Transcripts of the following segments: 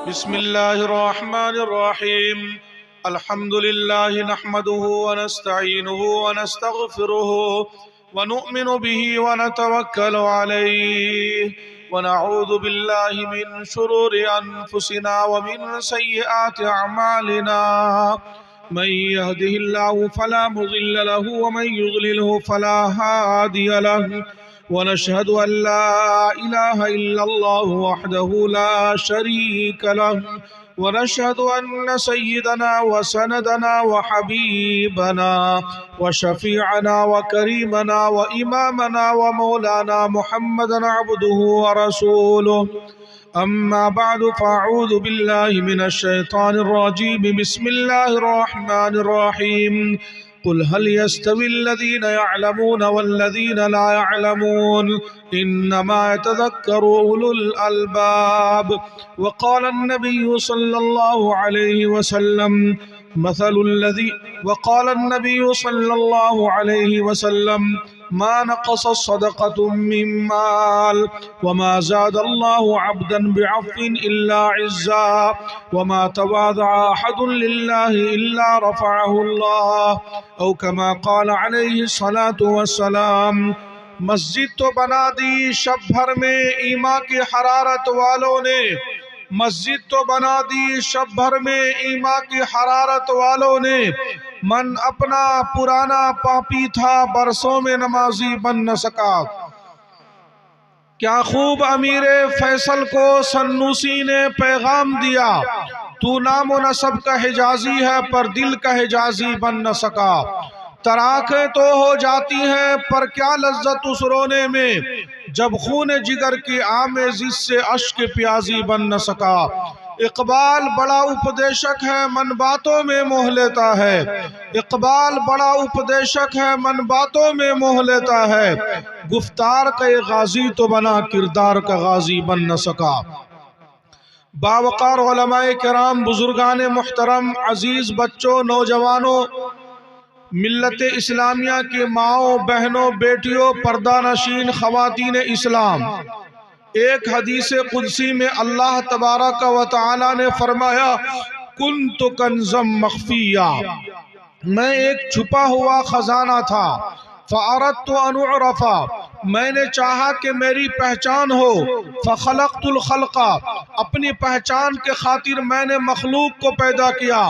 بسم الله الرحمن الرحيم. الحمد لله نحمده ونستعينه ونستغفره ونؤمن به ونتوكل عليه ونعوذ بالله من شرور أنفسنا ومن سيئات أعمالنا. من يهده الله فلا مضل له ومن يضلله فلا هادي له. ونشهد أن لا إله إلا الله وحده لا شريك له. ونشهد أن سيدنا وسندنا وحبيبنا وشفيعنا وكريمنا وإمامنا ومولانا محمدا عبده ورسوله. أما بعد فأعوذ بالله من الشيطان الرجيم. بسم الله الرحمن الرحيم. قل هل يستوي الذين يعلمون والذين لا يعلمون إنما يتذكر أولو الألباب. وقال النبي صلى الله عليه وسلم ما نقص الصدقة من مال وما زاد الله عبدا بعفو إلا عزا وما تواضع أحد لله إلا رفعه الله أو كما قال عليه الصلاة والسلام. مسجد تو بنا دی شب بھر میں ایمان کی حرارت والوں نے، مسجد تو بنا دی شب بھر میں ایمان کی حرارت والوں نے. من اپنا پرانا پاپی تھا برسوں میں نمازی بن نہ سکا. کیا خوب امیر فیصل کو سنوسی نے پیغام دیا، تو نام و نسب کا حجازی ہے پر دل کا حجازی بن نہ سکا. تراکیں تو ہو جاتی ہیں پر کیا لذت اس رونے میں، جب خون جگر کی آمیزش سے اشک پیازی بن نہ سکا. اقبال بڑا اپدیشک ہے من باتوں میں موہ لیتا ہے. اقبال بڑا اپدیشک ہے من باتوں میں موہ لیتا ہے. گفتار کا غازی تو بنا کردار کا غازی بن نہ سکا. باوقار علماء کرام، بزرگان محترم، عزیز بچوں، نوجوانوں، ملت اسلامیہ کے ماؤں، بہنوں، بیٹیوں، پردہ نشین خواتین اسلام، ایک حدیث قدسی میں اللہ تبارک و تعالی نے فرمایا کنت کنزا مخفیا، میں ایک چھپا ہوا خزانہ تھا. فَأَرَدْتُ أَنْ أُعْرَفَ، میں نے چاہا کہ میری پہچان ہو. فَخَلَقْتُ الْخَلْقَ، اپنی پہچان کے خاطر میں نے مخلوق کو پیدا کیا.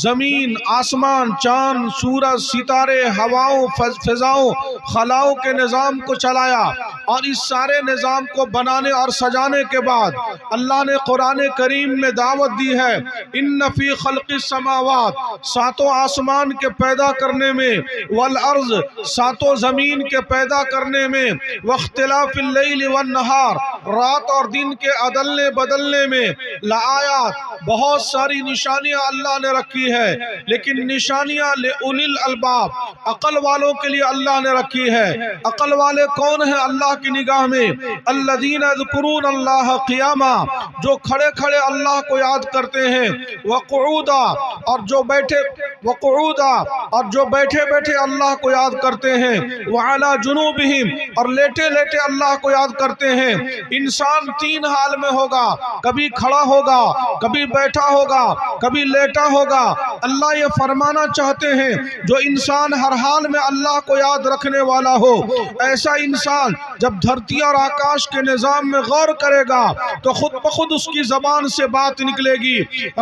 زمین، آسمان، چاند، سورج، ستارے، ہواؤں، فضاؤں، خلاؤں کے نظام کو چلایا. اور اس سارے نظام کو بنانے اور سجانے کے بعد اللہ نے قرآن کریم میں دعوت دی ہے ان فی خلق السماوات، ساتوں آسمان کے پیدا کرنے میں، والارض، ساتوں زمین کے پیدا کرنے میں، واختلاف اللیل والنہار، رات اور دن کے عدلنے بدلنے میں، لآیات، بہت ساری نشانیاں اللہ نے رکھی ہے. لیکن نشانیاں لأولی الالباب، عقل والوں کے لیے اللہ نے رکھی ہے. عقل والے کون ہیں اللہ کی نگاہ میں؟ الذین یذکرون اللہ قیاما، جو کھڑے کھڑے اللہ کو یاد کرتے ہیں. وقعودا، اور جو بیٹھے بیٹھے اللہ کو یاد کرتے ہیں. وعلی جنوبہم، اور لیٹے لیٹے اللہ کو یاد کرتے ہیں. انسان تین حال میں ہوگا، کبھی کھڑا ہوگا، کبھی بیٹھا ہوگا، کبھی لیٹا ہوگا. اللہ یہ فرمانا چاہتے ہیں جو انسان ہر حال میں اللہ کو یاد رکھنے والا ہو، ایسا انسان جب دھرتی اور آکاش کے نظام میں غور کرے گا تو خود بخود اس کی زبان سے بات نکلے گی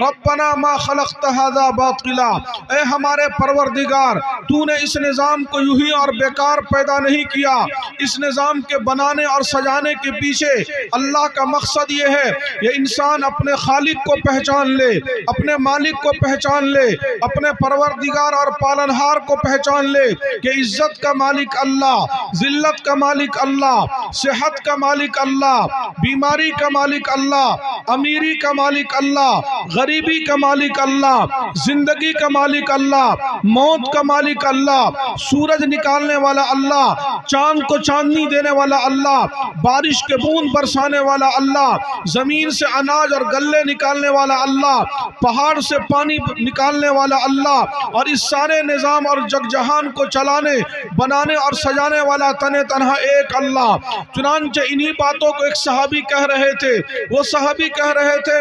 ربنا ما خلقت ھذا باطلا، اے ہمارے پروردگار تو نے اس نظام کو یوں ہی اور بیکار پیدا نہیں کیا. اس نظام کے بنانے اور سجانے کے پیچھے اللہ کا مقصد یہ ہے یہ انسان اپنے خالق کو پہچان لے، اپنے مالک کو پہچان لے، اپنے پروردگار اور پالنہار کو پہچان لے کہ عزت کا مالک اللہ، ذلت کا مالک اللہ، صحت کا مالک اللہ، بیماری کا مالک اللہ، امیری کا مالک اللہ، غریبی کا مالک اللہ، زندگی کا مالک اللہ، موت کا مالک اللہ، سورج نکالنے والا اللہ، چاند کو چاندنی دینے والا اللہ، بارش کے بوند برسانے والا اللہ، زمین سے اناج اور گلے نکالنے والا اللہ، پہاڑ سے پانی نکالنے والا اللہ، اور اس سارے نظام اور جگ جہان کو چلانے، بنانے اور سجانے والا تنہا ایک اللہ. چنانچہ انہی باتوں کو ایک صحابی کہہ رہے تھے. وہ صحابی کہہ رہے تھے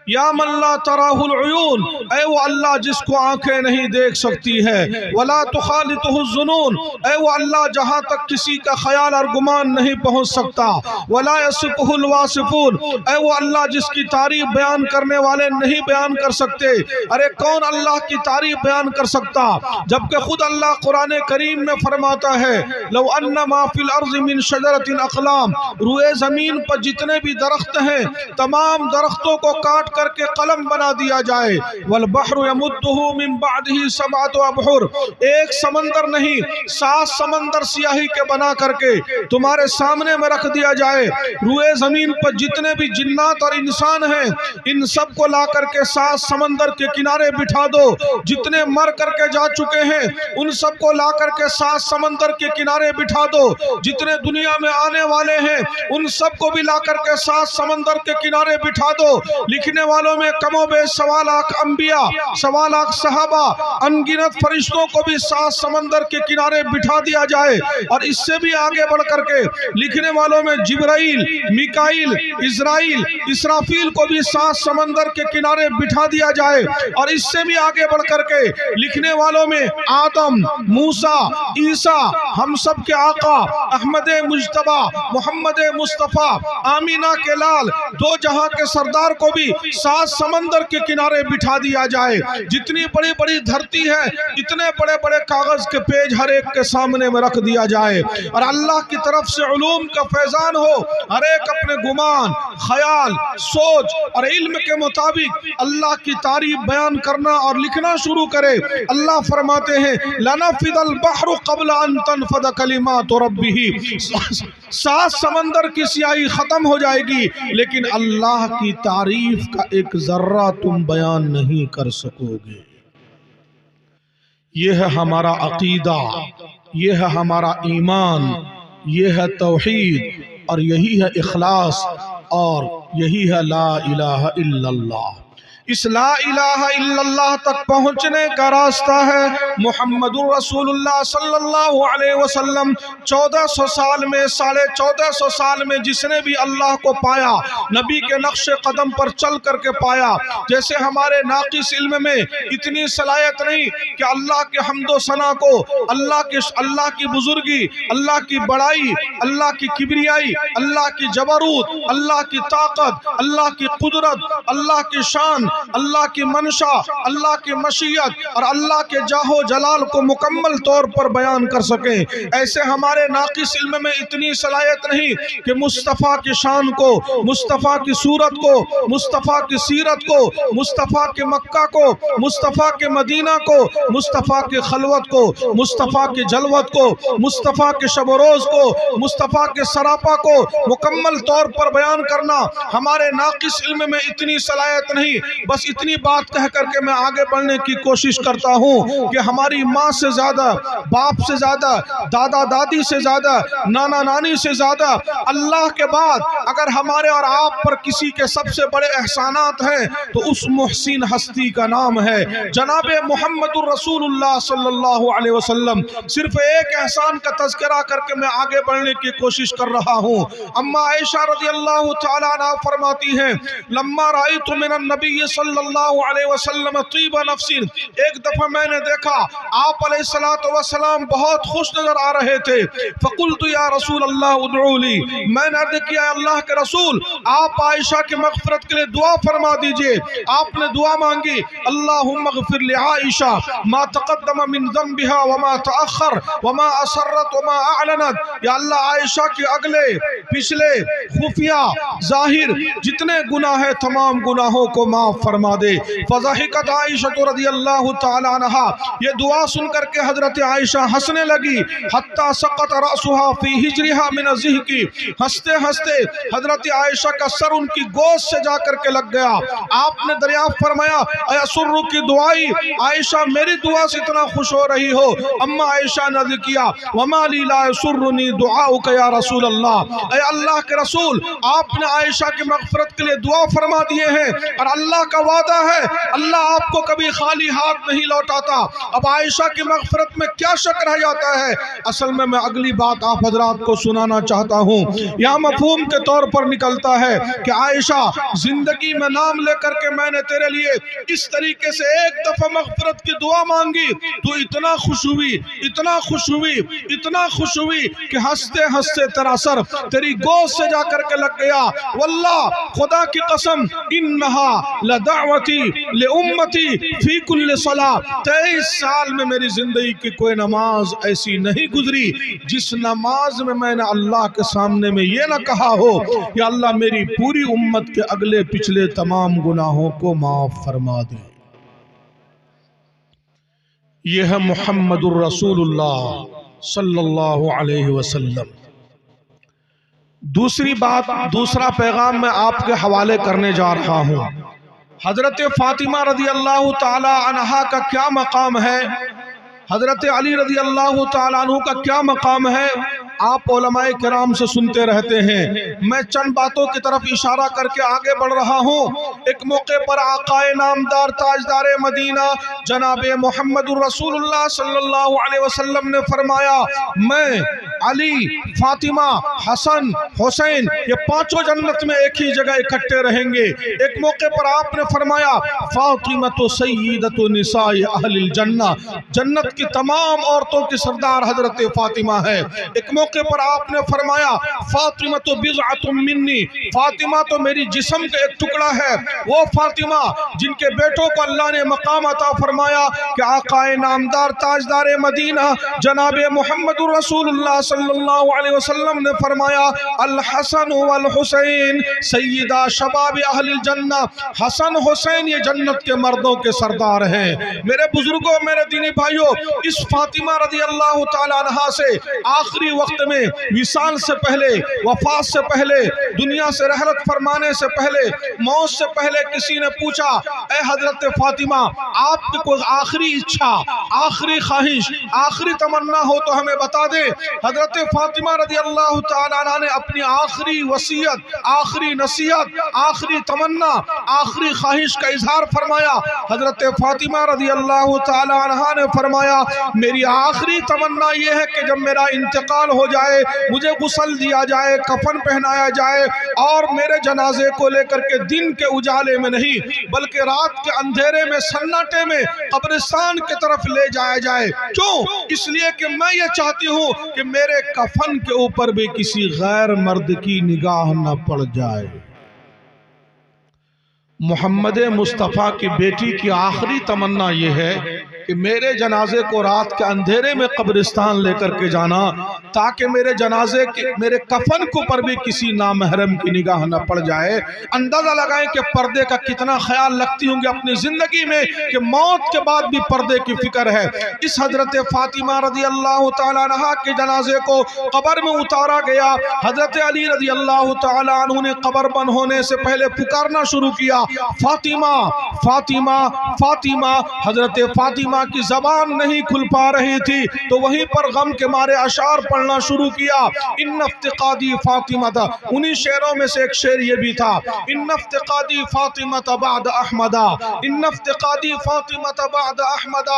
یا من لا تراہ العیون، اے وہ اللہ جس کو آنکھیں نہیں دیکھ سکتی ہے، ولا تخالطہ الظنون، اے وہ اللہ جہاں تک کسی کا خیال اور گمان نہیں پہنچ سکتا، ولا یصفہ الواصفون، اے وہ اللہ جس کی تعریف بیان کرنے والے نہیں بیان کر سکتے۔ ارے کون اللہ کی تعریف بیان کر سکتا جبکہ خود اللہ قرآن کریم میں فرماتا ہے لو ان ما فی الارض من شجرۃ اقلام، روئے زمین پر جتنے بھی درخت ہیں تمام درختوں کو کاٹ کر کے قلم بنا دیا جائے، والبحر یمدہ من بعدہ سبعۃ ابحر، ایک سمندر نہیں 7 سمندر سیاہی کے بنا کر کے تمہارے سامنے میں رکھ دیا جائے، روئے زمین پر جتنے بھی جنات اور انسان ہیں ان سب کو لا کر کے 7 سمندر کے کنارے بٹھا دو، جتنے مر کر کے جا چکے ہیں ان سب کو لا کر کے 7 سمندر کے کنارے بٹھا دو، جتنے دنیا میں آنے والے ہیں ان سب کو بھی لا کر کے 7 سمندر کے کنارے بٹھا دو، لکھنے والوں میں کم و بیش 1.25 لاکھ انبیاء، 1.25 لاکھ صحابہ، انگنت فرشتوں کو بھی 7 سمندر کے کنارے بٹھا دیا جائے، اور اس سے بھی آگے بڑھ کر کے لکھنے والوں میں جبرائیل، میکائیل، اسرائیل، اسرافیل کو بھی 7 سمندر کے کنارے بٹھا دیا جائے، اور اس سے بھی آگے بڑھ کر کے لکھنے والوں میں آدم، موسیٰ، عیسیٰ، ہم سب کے آقا احمد مجتبی محمد مصطفیٰ آمینہ کے لال 2 جہاں کے سردار کو بھی 7 سمندر کے کنارے بٹھا دیا جائے، جتنی بڑی بڑی دھرتی ہے اتنے بڑے بڑے کاغذ کے پیج ہر ایک کے سامنے میں رکھ دیا جائے، اور اللہ کی طرف سے علوم کا فیضان ہو، ہر ایک اپنے گمان، خیال، سوچ اور علم کے مطابق اللہ کی تعریف بیان کرنا اور لکھنا شروع کرے۔ اللہ فرماتے ہیں لَنَفِدَ الْبَحْرُ قَبْلَ أَن تَنْفَدَ كَلِمَاتُ رَبِّهِ، 7 سمندر کی سیاہی ختم ہو جائے گی لیکن اللہ کی تعریف کا ایک ذرہ تم بیان نہیں کر سکو گے۔ یہ ہے ہمارا عقیدہ، یہ ہے ہمارا ایمان، یہ ہے توحید، اور یہی ہے اخلاص، اور یہی ہے لا الہ الا اللہ۔ اس لا الہ الا اللہ تک پہنچنے کا راستہ ہے محمد رسول اللہ صلی اللہ علیہ وسلم۔ 1400 سال میں 1450 سال میں جس نے بھی اللہ کو پایا نبی کے نقش قدم پر چل کر کے پایا۔ جیسے ہمارے ناقص علم میں اتنی صلاحیت نہیں کہ اللہ کے حمد و ثنا کو، اللہ کی بزرگی، اللہ کی بڑائی، اللہ کی کبریائی، اللہ کی جبروت، اللہ کی طاقت، اللہ کی قدرت، اللہ کی شان، اللہ کی منشا، اللہ کی مشیت اور اللہ کے جاہ و جلال کو مکمل طور پر بیان کر سکیں۔ ایسے ہمارے ناقص علم میں اتنی صلاحیت نہیں کہ مصطفیٰ کی شان کو، مصطفیٰ کی صورت کو، مصطفیٰ کی سیرت کو، مصطفیٰ کے مکہ کو، مصطفیٰ کے مدینہ کو، مصطفیٰ کے خلوت کو، مصطفیٰ کی جلوت کو، مصطفیٰ کے شب و روز کو، مصطفیٰ کے سراپا کو مکمل طور پر بیان کرنا ہمارے ناقص علم میں اتنی صلاحیت نہیں۔ بس اتنی بات کہہ کر کے میں آگے بڑھنے کی کوشش کرتا ہوں کہ ہماری ماں سے زیادہ، باپ سے زیادہ، دادا دادی سے زیادہ، نانا نانی سے زیادہ اللہ کے بعد اگر ہمارے اور آپ پر کسی کے سب سے بڑے احسانات ہیں تو اس محسن ہستی کا نام ہے جناب محمد الرسول اللہ صلی اللہ علیہ وسلم۔ صرف ایک احسان کا تذکرہ کر کے میں آگے بڑھنے کی کوشش کر رہا ہوں۔ اما عائشہ رضی اللہ تعالیٰ عنہ فرماتی ہیں لما رأیت من النبی صلی اللہ علیہ وسلم طیب نفس، ایک دفعہ میں نے دیکھا آپ علیہ السلام بہت خوش نظر آ رہے تھے۔ فقلت یا رسول اللہ ادعو لی، میں نے عرض کیا اللہ کے رسول آپ عائشہ کی مغفرت کے لیے دعا فرما دیجئے۔ آپ نے دعا مانگی اللہم اغفر لعائشہ ما تقدم من ذنبها وما تأخر وما اسرت وما اعلنت، یا اللہ عائشہ کے اگلے پچھلے خفیہ ظاہر جتنے گناہ ہیں تمام گناہوں کو معاف فرما دے۔ فضحکت عائشہ رضی اللہ تعالی عنہا، یہ دعا سن کر کے حضرت عائشہ ہنسنے لگی حتی سقط رأسها فی حجرها من الضحک، ہنستے ہنستے حضرت عائشہ کا سر ان کی گوشت سے جا کر کے لگ گیا۔ آپ نے دریافت فرمایا ایسر کی دعائی، عائشہ میری دعا سے اتنا خوش ہو رہی ہو؟ اما عائشہ نے عرض کیا وما لی لا یسرنی دعاؤک یا رسول اللہ، اے اللہ کے رسول آپ نے عائشہ کی مغفرت کے لیے دعا فرما دیے ہیں اور اللہ کا وعدہ ہے، اللہ آپ کو کبھی خالی ہاتھ نہیں لوٹاتا۔ اب عائشہ کی مغفرت میں کیا شک رہ جاتا ہے؟ اصل میں اگلی بات آپ حضرات کو سنانا چاہتا ہوں۔ یہاں مفہوم کے طور پر نکلتا ہے کہ عائشہ، زندگی میں نام لے کر کے میں نے تیرے لیے اس طریقے سے ایک دفعہ مغفرت کی دعا مانگی، تو اتنا خوش ہوئی، اتنا خوش ہوئی، اتنا خوش ہوئی کہ ہنستے ہنستے تیرا سر تیری گود سے جا کر کے لگ گیا۔ واللہ، خدا کی قسم، انہا لدعوتی لامتی فی کل صلاۃ، 23 سال میں میری زندگی کی کوئی نماز ایسی نہیں گزری جس نماز میں نے اللہ کے سامنے میں یہ نہ کہا ہو یا اللہ میری پوری امت کے اگلے پچھلے تمام گناہوں کو معاف فرما دے۔ یہ ہے محمد الرسول اللہ صلی اللہ علیہ وسلم۔ دوسری بات، دوسرا پیغام میں آپ کے حوالے کرنے جا رہا ہوں۔ حضرت فاطمہ رضی اللہ تعالی عنہا کا کیا مقام ہے، حضرت علی رضی اللہ تعالیٰ عنہ کا کیا مقام ہے، آپ علماء کرام سے سنتے رہتے ہیں۔ میں چند باتوں کی طرف اشارہ کر کے آگے بڑھ رہا ہوں۔ ایک موقع پر آقا نامدار تاجدار مدینہ جناب محمد الرسول اللہ صلی اللہ علیہ وسلم نے فرمایا، میں، علی، فاطمہ، حسن، حسین، یہ پانچوں جنت میں ایک ہی جگہ اکٹھے رہیں گے۔ ایک موقع پر آپ نے فرمایا، فاطمہ سیدۃ نساء اہل الجنہ، جنت کی تمام عورتوں کی سردار حضرت فاطمہ ہے۔ ایک موقع پر آپ نے فرمایا، فاطمہ تو بضعۃ منی، فاطمہ تو میری جسم کا ایک ٹکڑا ہے۔ وہ فاطمہ جن کے بیٹوں کو اللہ نے مقام عطا فرمایا کہ آقا نامدار تاجدار مدینہ جناب محمد الرسول اللہ صلی اللہ علیہ وسلم نے فرمایا، الحسن والحسین سیدہ شباب اہل الجنہ، حسن حسین یہ جنت کے مردوں کے سردار ہیں۔ میرے بزرگوں، میرے دینی بھائیوں، اس فاطمہ رضی اللہ تعالیٰ عنہا سے آخری وقت میں وصال سے پہلے، وفات سے پہلے، دنیا سے رحلت فرمانے سے پہلے، موت سے پہلے کسی نے پوچھا، اے حضرت فاطمہ، آپ کی کوئی آخری اچھا، آخری خواہش، آخری تمنا ہو تو ہمیں بتا دیں۔ حضرت فاطمہ رضی اللہ تعالیٰ عنہ نے اپنی آخری وصیت، آخری نصیحت، آخری تمنا، آخری خواہش کا اظہار فرمایا۔ حضرت فاطمہ رضی اللہ تعالیٰ عنہ نے فرمایا، میری آخری تمنا یہ ہے کہ جب میرا انتقال ہو جائے، مجھے غسل دیا جائے، کفن پہنایا جائے اور میرے جنازے کو لے کر کے دن کے اجالے میں نہیں بلکہ رات کے اندھیرے میں، سناٹے میں قبرستان کی طرف لے جایا جائے۔ کیوں؟ اس لیے کہ میں یہ چاہتی ہوں کہ میرے کفن کے اوپر بھی کسی غیر مرد کی نگاہ نہ پڑ جائے۔ محمد مصطفیٰ کی بیٹی کی آخری تمنا یہ ہے کہ میرے جنازے کو رات کے اندھیرے میں قبرستان لے کر کے جانا تاکہ میرے جنازے کے، میرے کفن کو پر بھی کسی نامحرم کی نگاہ نہ پڑ جائے۔ اندازہ لگائیں کہ پردے کا کتنا خیال رکھتی ہوں گی اپنی زندگی میں کہ موت کے بعد بھی پردے کی فکر ہے۔ اس حضرت فاطمہ رضی اللہ تعالیٰ عنہ کے جنازے کو قبر میں اتارا گیا۔ حضرت علی رضی اللہ تعالیٰ عنہ نے قبر بند ہونے سے پہلے پکارنا شروع کیا، فاطمہ، فاطمہ، فاطمہ۔ حضرت فاطمہ کی زبان نہیں کھل پا رہی تھی تو وہیں پر غم کے مارے اشعار پڑھنا شروع کیا۔ ان افتقادی فاطمہ، انہی شعروں میں سے ایک شعر یہ بھی تھا، ان افتقادی فاطمہ بعد احمد، ان افتقادی فاطمہ بعد احمد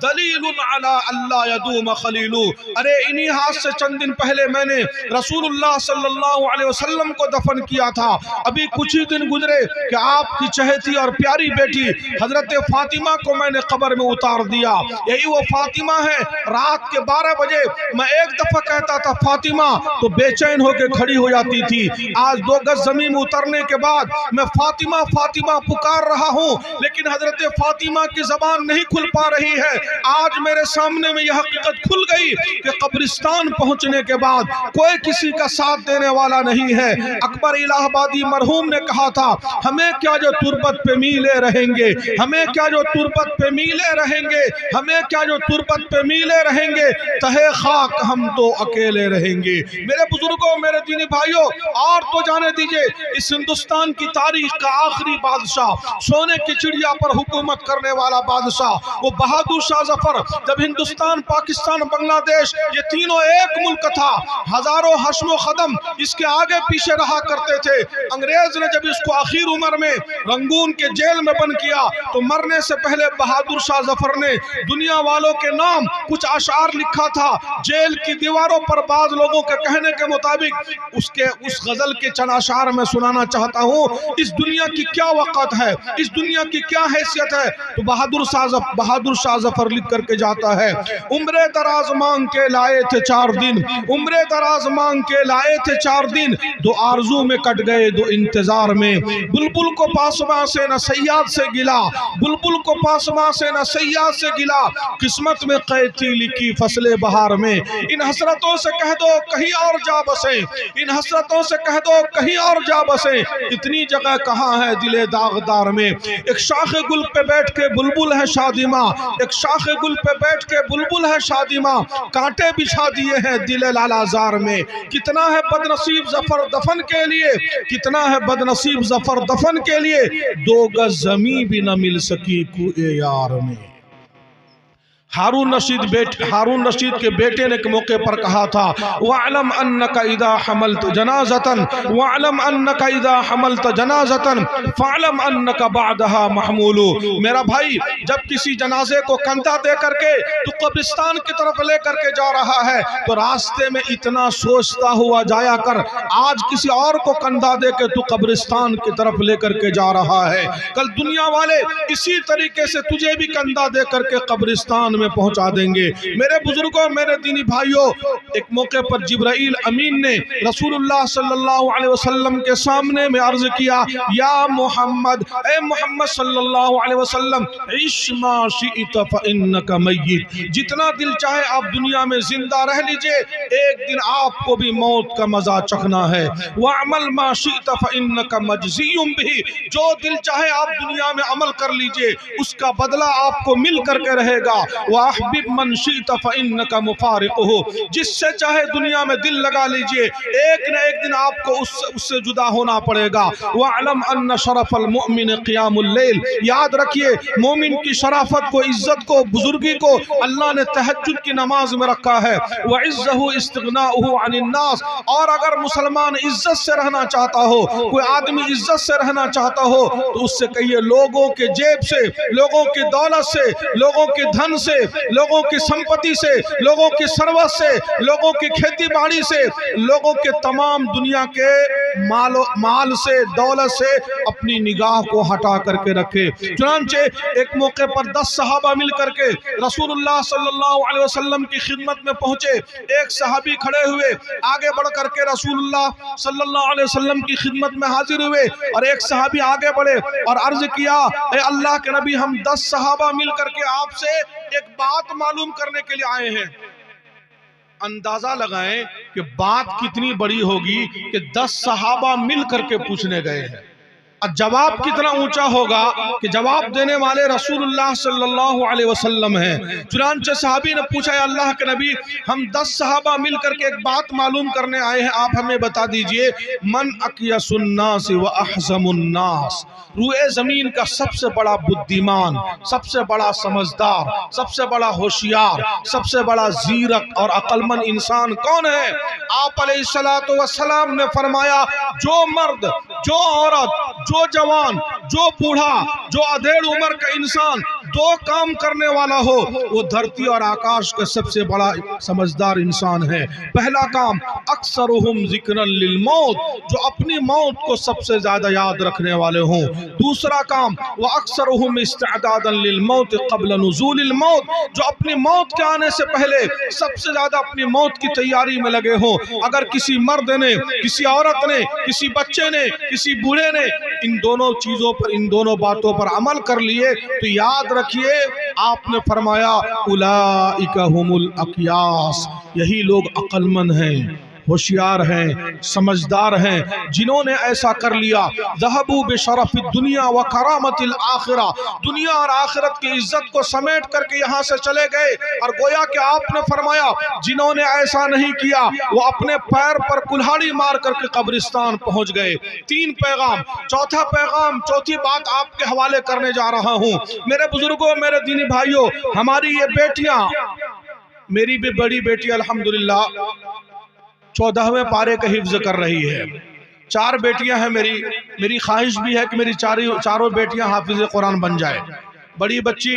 دلیل علی اللہ یدوم خلیل۔ ارے انہی ہاتھ سے چند دن پہلے میں نے رسول اللہ صلی اللہ علیہ وسلم کو دفن کیا تھا، ابھی کچھ ہی دن گزرے کہ آپ کی چہیتی اور پیاری بیٹی حضرت فاطمہ کو میں نے قبر میں اتار دیا۔ یہی وہ فاطمہ ہے، رات کے 12 بجے میں ایک دفعہ کہتا تھا فاطمہ تو بے چین ہو کے کھڑی ہو جاتی تھی۔ آج 2 گز زمین میں اترنے کے بعد میں فاطمہ فاطمہ پکار رہا ہوں لیکن حضرت فاطمہ کی زبان نہیں کھل پا رہی ہے۔ آج میرے سامنے میں یہ حقیقت کھل گئی کہ قبرستان پہنچنے کے بعد کوئی کسی کا ساتھ دینے والا نہیں ہے۔ اکبر الہ آبادی مرحوم نے کہا تھا، ہمیں کیا جو تربت پہ میلے رہیں گے، ہمیں کیا جو تربت پہ میلے رہیں گے، گے ہمیں کیا جو تربت پہ میلے رہیں گے تہے خاک ہم تو اکیلے رہیں گے۔ میرے بزرگوں، میرے دینی بھائیوں، اور تو جانے دیجئے اس ہندوستان کی تاریخ کا آخری بادشاہ، سونے کی چڑیا پر حکومت کرنے والا بادشاہ، وہ بہادر شاہ ظفر، جب ہندوستان، پاکستان، بنگلہ دیش یہ تینوں ایک ملک تھا، ہزاروں حشم و خدم اس کے آگے پیچھے رہا کرتے تھے، انگریز نے جب اس کو آخر عمر میں رنگون کے جیل میں بند کیا تو مرنے سے پہلے بہادر شاہ ظفر نے دنیا والوں کے نام کچھ اشعار لکھا تھا۔ جیل کی دیواروں پر بعض لوگوں کے کہنے کے مطابق اس غزل کے چند اشعار میں سنانا چاہتا ہوں۔ اس دنیا کی کیا وقت ہے، اس دنیا کی کیا حیثیت ہے، تو بہادر شاہ ظفر لکھ کر کے جاتا ہے، عمر دراز مانگ کے لائے تھے 4 دن، عمر دراز مانگ کے لائے تھے 4 دن، دو آرزو میں کٹ گئے دو انتظار میں، بلبل کو پاسباں سے نہ صیاد سے گلا، بلبل کو پاسباں سے نہ صیاد سے گلا، قسمت میں قید تھی لکھی فصل بہار میں، ان حسرتوں سے کہہ دو کہیں اور جا بسیں، ان حسرتوں سے کہہ دو کہیں اور جا بسیں، اتنی جگہ کہاں ہے دل داغدار میں، ایک شاخ گل پہ بیٹھ کے بلبل ہے شادی ماں، ایک شاخ گل پہ بیٹھ کے بلبل ہے شادی ماں، کانٹے بچھا دیے ہیں دل لالا زار میں، کتنا ہے بد نصیب ظفر دفن کے لیے، کتنا ہے بد نصیب ظفر دفن کے لیے، 2 گز زمین بھی نہ مل سکی کوئے یار میں۔ ہارون رشید کے بیٹے نے ایک موقع پر کہا تھا وَعْلَمْ أَنَّكَ إِذَا حَمَلْتَ جَنَازَةً وَعْلَمْ أَنَّكَ إِذَا حَمَلْتَ جَنَازَةً فَعْلَمْ أَنَّكَ بَعْدَهَا مَحْمُولُ۔ میرا بھائی، جب کسی جنازے کو کندھا دے کر کے تو قبرستان کی طرف لے کر کے جا رہا ہے تو راستے میں اتنا سوچتا ہوا جایا کر، آج کسی اور کو کندھا دے کے تو قبرستان کی طرف لے کر کے جا رہا ہے، کل دنیا والے اسی طریقے سے تجھے بھی کندھا دے کر کے قبرستان میں پہنچا دیں گے۔ میرے بزرگوں، میرے دینی بھائیوں، ایک موقع پر جبرائیل امین نے رسول اللہ صلی اللہ علیہ وسلم کے سامنے میں عرض کیا یا محمد، اے محمد صلی اللہ علیہ وسلم، عش ما شئت فإنک میت، جتنا دل چاہے آپ دنیا میں زندہ رہ لیجئے، ایک دن آپ کو بھی موت کا مزہ چکھنا ہے، وَعْمَلْ مَا شِئْتَ فَإِنَّكَ مَجْزِيٌّ بِهِ، جو دل چاہے آپ دنیا میں عمل کر لیجئے، اس کا بدلہ آپ کو مل کر کے رہے گا، وَأَحْبِبْ مَنْ شِئْتَ فَإِنَّكَ مُفَارِقُهُ، جس سے چاہے دنیا میں دل لگا لیجئے، ایک نہ ایک دن آپ کو اس سے جدا ہونا پڑے گا، وَعْلَمْ أَنَّ شَرَفَ الْمُؤْمِنِ قِيَامُ اللَّيْلِ، یاد رکھیے مومن کی شرافت کو، عزت کو، بزرگی کو اللہ نے تہجد کی نماز میں رکھا ہے، وَعِزَّهُ اسْتِغْنَاؤُهُ عَنِ النَّاسِ، اور اگر مسلمان عزت سے رہنا چاہتا ہو، کوئی آدمی عزت سے رہنا چاہتا ہو تو اس سے کہیے لوگوں کے جیب سے، لوگوں کی دولت سے، لوگوں کے دھن سے، لوگوں کی سمپتی سے، لوگوں کی ثروت سے، لوگوں کی کھیتی باڑی سے، لوگوں کے تمام دنیا کے مال سے، دولت سے اپنی نگاہ کو ہٹا کر کے رکھے۔ چنانچہ ایک موقع پر 10 صحابہ مل کر کے رسول اللہ صلی اللہ علیہ وسلم کی خدمت میں پہنچے، ایک صحابی کھڑے ہوئے، آگے بڑھ کر کے رسول اللہ صلی اللہ علیہ وسلم کی خدمت میں حاضر ہوئے، اور ایک صحابی آگے بڑھے اور عرض کیا اے اللہ کے نبی، ہم 10 صحابہ مل کر کے آپ سے ایک بات معلوم کرنے کے لیے آئے ہیں۔ اندازہ لگائیں کہ بات کتنی بڑی ہوگی کہ 10 صحابہ مل کر کے پوچھنے گئے ہیں، اور جواب کتنا اونچا ہوگا کہ جواب دینے والے رسول اللہ صلی اللہ علیہ وسلم ہیں۔ چنانچہ صحابی نے پوچھا اے اللہ کے نبی، ہم 10 صحابہ مل کر کے ایک بات معلوم کرنے آئے ہیں، آپ ہمیں بتا دیجئے من اکیس الناس و احزم الناس، روئے زمین کا سب سے بڑا بدیمان، سب سے بڑا سمجھدار، سب سے بڑا ہوشیار، سب سے بڑا زیرک اور عقلمند انسان کون ہے؟ آپ علیہ السلام نے فرمایا جو مرد، جو عورت، جو جوان، جو بوڑھا، جو ادھیڑ عمر کا انسان 2 کام کرنے والا ہو، وہ دھرتی اور آکاش کا سب سے بڑا سمجھدار انسان ہے۔ پہلا کام اکثرہم ذکرا للموت، جو اپنی موت کو سب سے زیادہ یاد رکھنے والے ہوں۔ دوسرا کام وَأَكْثَرُهُمْ اسْتِعْدَادًا لِلْمَوْتِ قَبْلَ نُزُولِ الْمَوْتِ، جو اپنی موت کے آنے سے پہلے سب سے زیادہ اپنی موت کی تیاری میں لگے ہوں۔ اگر کسی مرد نے، کسی عورت نے، کسی بچے نے، کسی بوڑھے نے ان دونوں چیزوں پر، ان دونوں باتوں پر عمل کر لیے تو یاد رکھیے آپ نے فرمایا اولئک ھم الاقیاس، یہی لوگ عقل مند ہیں، ہوشیار ہیں، سمجھدار ہیں، جنہوں نے ایسا کر لیا ذہبوا بشرف الدنیا و کرامت الآخرہ، دنیا اور آخرت کی عزت کو سمیٹ کر کے یہاں سے چلے گئے۔ اور گویا کہ آپ نے فرمایا جنہوں نے ایسا نہیں کیا وہ اپنے پیر پر کلہاڑی مار کر کے قبرستان پہنچ گئے۔ 3 پیغام، چوتھا پیغام، چوتھی بات آپ کے حوالے کرنے جا رہا ہوں۔ میرے بزرگوں، میرے دینی بھائیوں، ہماری یہ بیٹیاں، میری بھی بڑی بیٹی الحمدللہ 14ویں پارے کا حفظ کر رہی ہے۔ 4 بیٹیاں ہیں میری خواہش بھی ہے کہ میری چاروں بیٹیاں حافظ قرآن بن جائے۔ بڑی بچی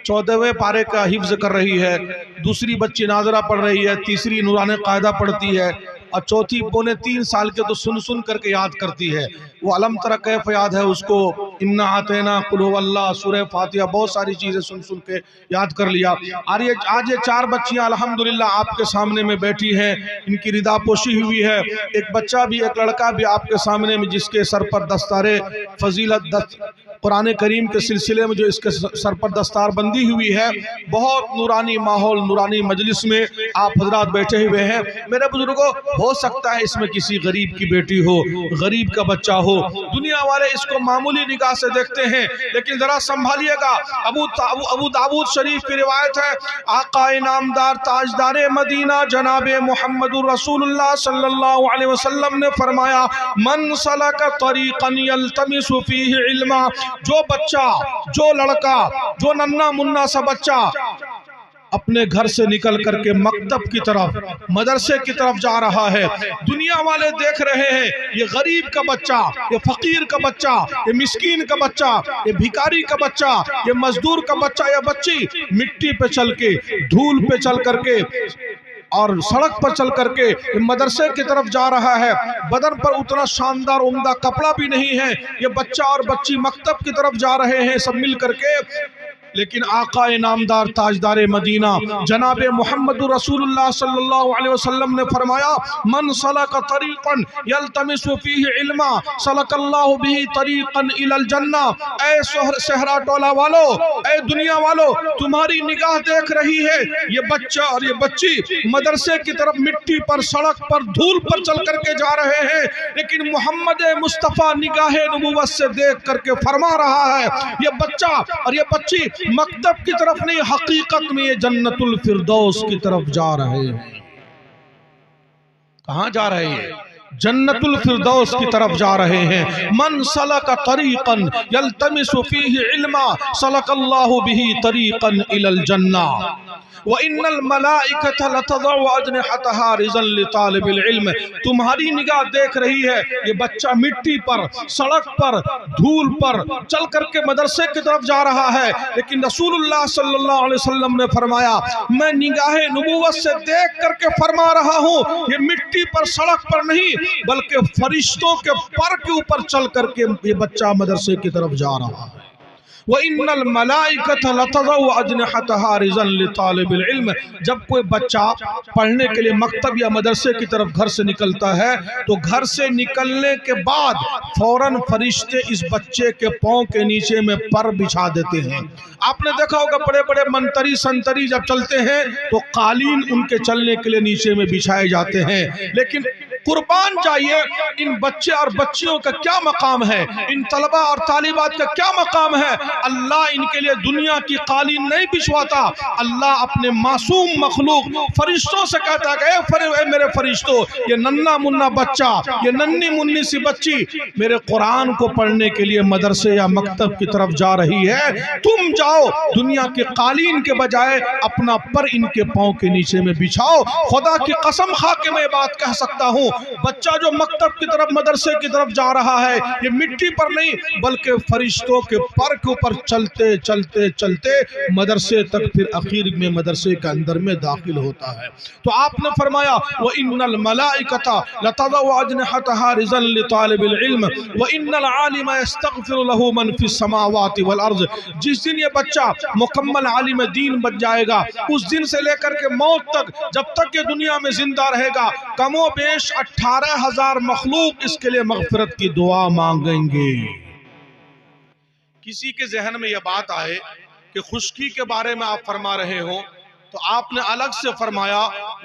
14ویں پارے کا حفظ کر رہی ہے، دوسری بچی ناظرہ پڑھ رہی ہے، تیسری نوران قاعدہ پڑھتی ہے، اور چوتھی پونے 3 سال کے تو سن کر کے یاد کرتی ہے۔ وہ علم تر کیف یاد ہے اس کو، انا اعطینا قل هو اللہ، سورہ فاتحہ، بہت ساری چیزیں سن کے یاد کر لیا۔ آج یہ 4 بچیاں الحمدللہ آپ کے سامنے میں بیٹھی ہیں، ان کی ردا پوشی ہوئی ہے۔ ایک بچہ بھی، ایک لڑکا بھی آپ کے سامنے میں، جس کے سر پر دستار فضیلت قرآن کریم کے سلسلے میں جو اس کے سر پر دستار بندی ہوئی ہے، بہت نورانی ماحول، نورانی مجلس میں آپ حضرات بیٹھے ہوئے ہیں۔ میرے بزرگوں، ہو سکتا ہے اس میں کسی غریب کی بیٹی ہو، غریب کا بچہ ہو، دنیا والے اس کو معمولی نگاہ سے دیکھتے ہیں، لیکن ذرا سنبھالیے گا۔ ابو داؤد شریف کی روایت ہے، آقا انعامدار تاجدار مدینہ جناب محمد رسول اللہ صلی اللہ علیہ وسلم نے فرمایا، من سلک طریقا یلتمس فیہ علما، جو بچہ، جو لڑکا، جو ننھا منہ سا بچہ اپنے گھر سے نکل کر کے مکتب کی طرف، مدرسے کی طرف جا رہا ہے، دنیا والے دیکھ رہے ہیں یہ غریب کا بچہ، یہ فقیر کا بچہ، یہ مسکین کا بچہ، یہ بھکاری کا بچہ، یہ مزدور کا بچہ یا بچی مٹی پہ چل کے، دھول پہ چل کر کے اور سڑک پر چل کر کے مدرسے کی طرف جا رہا ہے، بدن پر اتنا شاندار عمدہ کپڑا بھی نہیں ہے، یہ بچہ اور بچی مکتب کی طرف جا رہے ہیں سب مل کر کے، لیکن آقا انعامدار تاجدار مدینہ جناب محمد رسول اللہ صلی اللہ علیہ وسلم نے فرمایا، من سلک طریقا یلتمس فیہ علما سلک اللہ بہ طریقا الی الجنہ۔ اے صحرا ٹولہ والو، اے دنیا والو، تمہاری نگاہ دیکھ رہی ہے یہ بچہ اور یہ بچی مدرسے کی طرف مٹی پر، سڑک پر، دھول پر چل کر کے جا رہے ہیں، لیکن محمد مصطفیٰ نگاہ نبوت سے دیکھ کر کے فرما رہا ہے یہ بچہ اور یہ بچی مکتب کی طرف نہیں، حقیقت میں یہ جنت الفردوس کی طرف جا رہے ہیں۔ کہاں جا رہے ہیں؟ جنت الفردوس کی طرف جا رہے ہیں۔ من سلک طریقا یلتمس فیہ علما سلک اللہ بہ طریقا الی الجنہ۔ وَإِنَّ الْمَلَائِكَةَ لَتَضَعُ أَجْنِحَتَهَا رِضًا لِطَالِبِ الْعِلْمِ۔ تمہاری نگاہ دیکھ رہی ہے یہ بچہ مٹی پر، سڑک پر، دھول پر چل کر کے مدرسے کی طرف جا رہا ہے، لیکن رسول اللہ صلی اللہ علیہ وسلم نے فرمایا، میں نگاہ نبوت سے دیکھ کر کے فرما رہا ہوں یہ مٹی پر، سڑک پر نہیں، بلکہ فرشتوں کے پر کے اوپر چل کر کے یہ بچہ مدرسے کی طرف جا رہا ہے۔ وَإِنَّ الْمَلَائِكَةَ لَتَضَعُ أَجْنِحَتَهَا رِضًا لِطَالِبِ الْعِلْمِ۔ جب کوئی بچہ پڑھنے کے لیے مکتب یا مدرسے کی طرف گھر سے نکلتا ہے تو گھر سے نکلنے کے بعد فوراً فرشتے اس بچے کے پاؤں کے نیچے میں پر بچھا دیتے ہیں۔ آپ نے دیکھا ہوگا بڑے بڑے منتری سنتری جب چلتے ہیں تو قالین ان کے چلنے کے لیے نیچے میں بچھائے جاتے ہیں، لیکن قربان جائیے ان بچے اور بچیوں کا کیا مقام ہے، ان طلبہ اور طالبات کا کیا مقام ہے۔ اللہ ان کے لیے دنیا کی قالین نہیں بچھواتا، اللہ اپنے معصوم مخلوق فرشتوں سے کہتا ہے کہ اے میرے فرشتوں، یہ ننھا منہ بچہ، یہ ننھی منھی سی بچی میرے قرآن کو پڑھنے کے لیے مدرسے یا مکتب کی طرف جا رہی ہے، تم جاؤ دنیا کی قالین کے بجائے اپنا پر ان کے پاؤں کے نیچے میں بچھاؤ۔ خدا کی قسم کھا کے میں بات کہہ سکتا ہوں، بچہ جو مکتب کی طرف، مدرسے کی طرف جا رہا ہے، یہ مٹی پر نہیں بلکہ فرشتوں کے پر کے اوپر چلتے چلتے چلتے مدرسے تک، پھر اخیر میں مدرسے کے اندر میں داخل ہوتا ہے۔ تو آپ نے فرمایا وَإِنَّ الْمَلَائِكَةَ لَتَضَعُ أَجْنِحَتَهَا رِضًا لِطَالِبِ الْعِلْمِ وَإِنَّ الْعَالِمَ يَسْتَغْفِرُ لَهُ مَنْ فِي السَّمَاوَاتِ وَالْأَرْضِ۔ جس دن یہ بچہ مکمل عالم دین بن جائے گا، اس دن سے لے کر کے موت تک، جب تک یہ دنیا میں زندہ رہے گا، کم و بیش 18,000 مخلوق اس کے لیے مغفرت کی دعا مانگیں گے۔ کسی کے ذہن میں یہ بات آئے کہ خشکی کے بارے میں آپ فرما رہے ہو تو آپ نے الگ سے فرمایا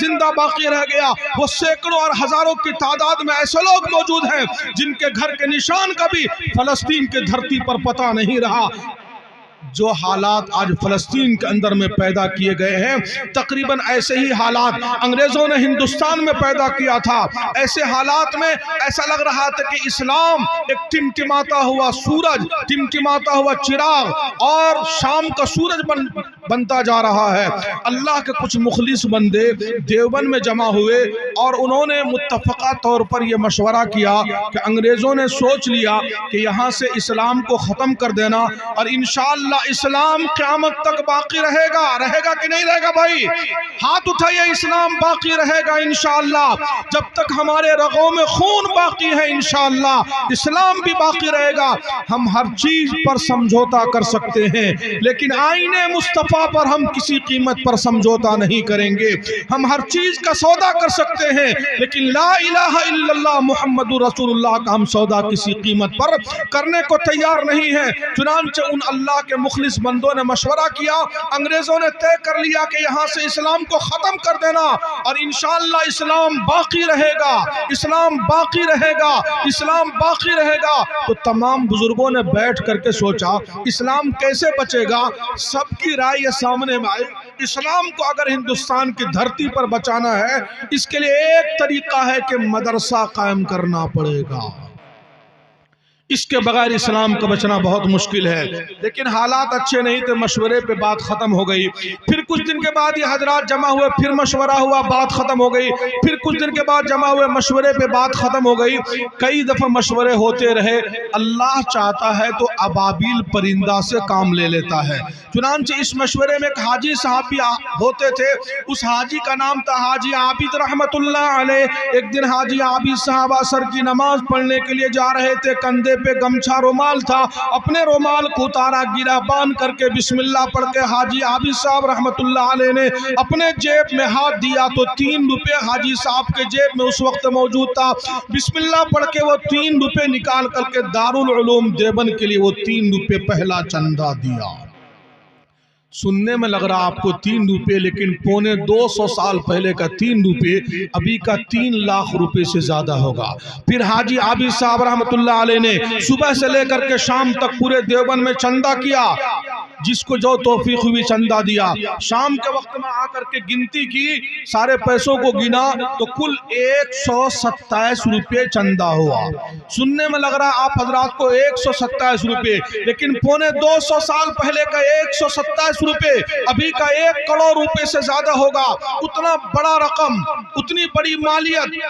زندہ باقی رہ گیا، وہ سینکڑوں اور ہزاروں کی تعداد میں ایسے لوگ موجود ہیں جن کے گھر کے نشان کا بھی فلسطین کے دھرتی پر پتہ نہیں رہا۔ جو حالات آج فلسطین کے اندر میں پیدا کیے گئے ہیں، تقریباً ایسے ہی حالات انگریزوں نے ہندوستان میں پیدا کیا تھا۔ ایسے حالات میں ایسا لگ رہا تھا کہ اسلام ایک ٹمٹماتا ہوا سورج، ٹمٹماتا ہوا چراغ اور شام کا سورج بنتا جا رہا ہے۔ اللہ کے کچھ مخلص بندے دیوبند میں جمع ہوئے اور انہوں نے متفقہ طور پر یہ مشورہ کیا کہ انگریزوں نے سوچ لیا کہ یہاں سے اسلام کو ختم کر دینا اور انشاءاللہ اسلام قیامت تک باقی رہے گا کہ نہیں رہے گا؟ بھائی ہاتھ اٹھائیے، اسلام باقی رہے گا انشاءاللہ۔ جب تک ہمارے رگوں میں خون باقی ہے انشاءاللہ اسلام بھی باقی رہے گا۔ ہم ہر چیز پر سمجھوتا کر سکتے ہیں لیکن آئین مصطفیٰ پر ہم کسی قیمت پر سمجھوتا نہیں کریں گے۔ ہم ہر چیز کا سودا کر سکتے ہیں لیکن لا الہ الا اللہ محمد رسول اللہ کا ہم سودا کسی قیمت پر کرنے کو تیار نہیں ہے۔ چنانچہ ان اللہ کے مخلص بندوں نے مشورہ کیا، انگریزوں نے طے کر لیا کہ یہاں سے اسلام کو ختم کر دینا اور انشاءاللہ اسلام باقی رہے گا، اسلام باقی رہے گا، اسلام باقی رہے گا۔ تو تمام بزرگوں نے بیٹھ کر کے سوچا اسلام کیسے بچے گا؟ سب کی رائے یہ سامنے میں آئی، اسلام کو اگر ہندوستان کی دھرتی پر بچانا ہے اس کے لیے ایک طریقہ ہے کہ مدرسہ قائم کرنا پڑے گا، اس کے بغیر اسلام کا بچنا بہت مشکل ہے۔ لیکن حالات اچھے نہیں تھے، مشورے پہ بات ختم ہو گئی۔ پھر کچھ دن کے بعد یہ حضرات جمع ہوئے، پھر مشورہ ہوا، بات ختم ہو گئی۔ پھر کچھ دن کے بعد جمع ہوئے، مشورے پہ بات ختم ہو گئی۔ کئی دفعہ مشورے ہوتے رہے۔ اللہ چاہتا ہے تو ابابیل پرندہ سے کام لے لیتا ہے۔ چنانچہ اس مشورے میں ایک حاجی صاحب بھی ہوتے تھے، اس حاجی کا نام تھا حاجی عابد رحمت اللہ علیہ۔ ایک دن حاجی عابد صاحب عصر کی نماز پڑھنے کے لیے جا رہے تھے، کندھے پہ گمچھا رومال تھا، اپنے رومال کو اتارا، گرا، باندھ کر کے بسم اللہ پڑھ کے حاجی عابد صاحب رحمت اللہ علیہ نے اپنے جیب میں ہاتھ دیا تو 3 روپے حاجی صاحب کے جیب میں اس وقت موجود تھا۔ بسم اللہ پڑھ کے وہ 3 روپے نکال کر کے دارالعلوم دیوبند کے لیے وہ 3 روپے پہلا چندہ دیا۔ سننے میں لگ رہا آپ کو 3 روپے، لیکن 250 سال پہلے کا 3 روپے ابھی کا 3 لاکھ روپے سے زیادہ ہوگا۔ پھر حاجی عابد صاحب رحمت اللہ علیہ نے صبح سے لے کر کے شام تک پورے دیوبند میں چندہ کیا، جس کو جو توفیق ہوئی چندہ دیا۔ شام کے وقت میں آ کر کے گنتی کی، سارے پیسوں کو گنا تو کل 127 روپے چندہ ہوا۔ سننے میں لگ رہا آپ حضرات کو 127 روپے، لیکن 250 سال پہلے کا 127 روپے ابھی کا 1 کروڑ روپے سے زیادہ ہوگا۔ اتنا بڑا رقم، اتنی بڑی مالیت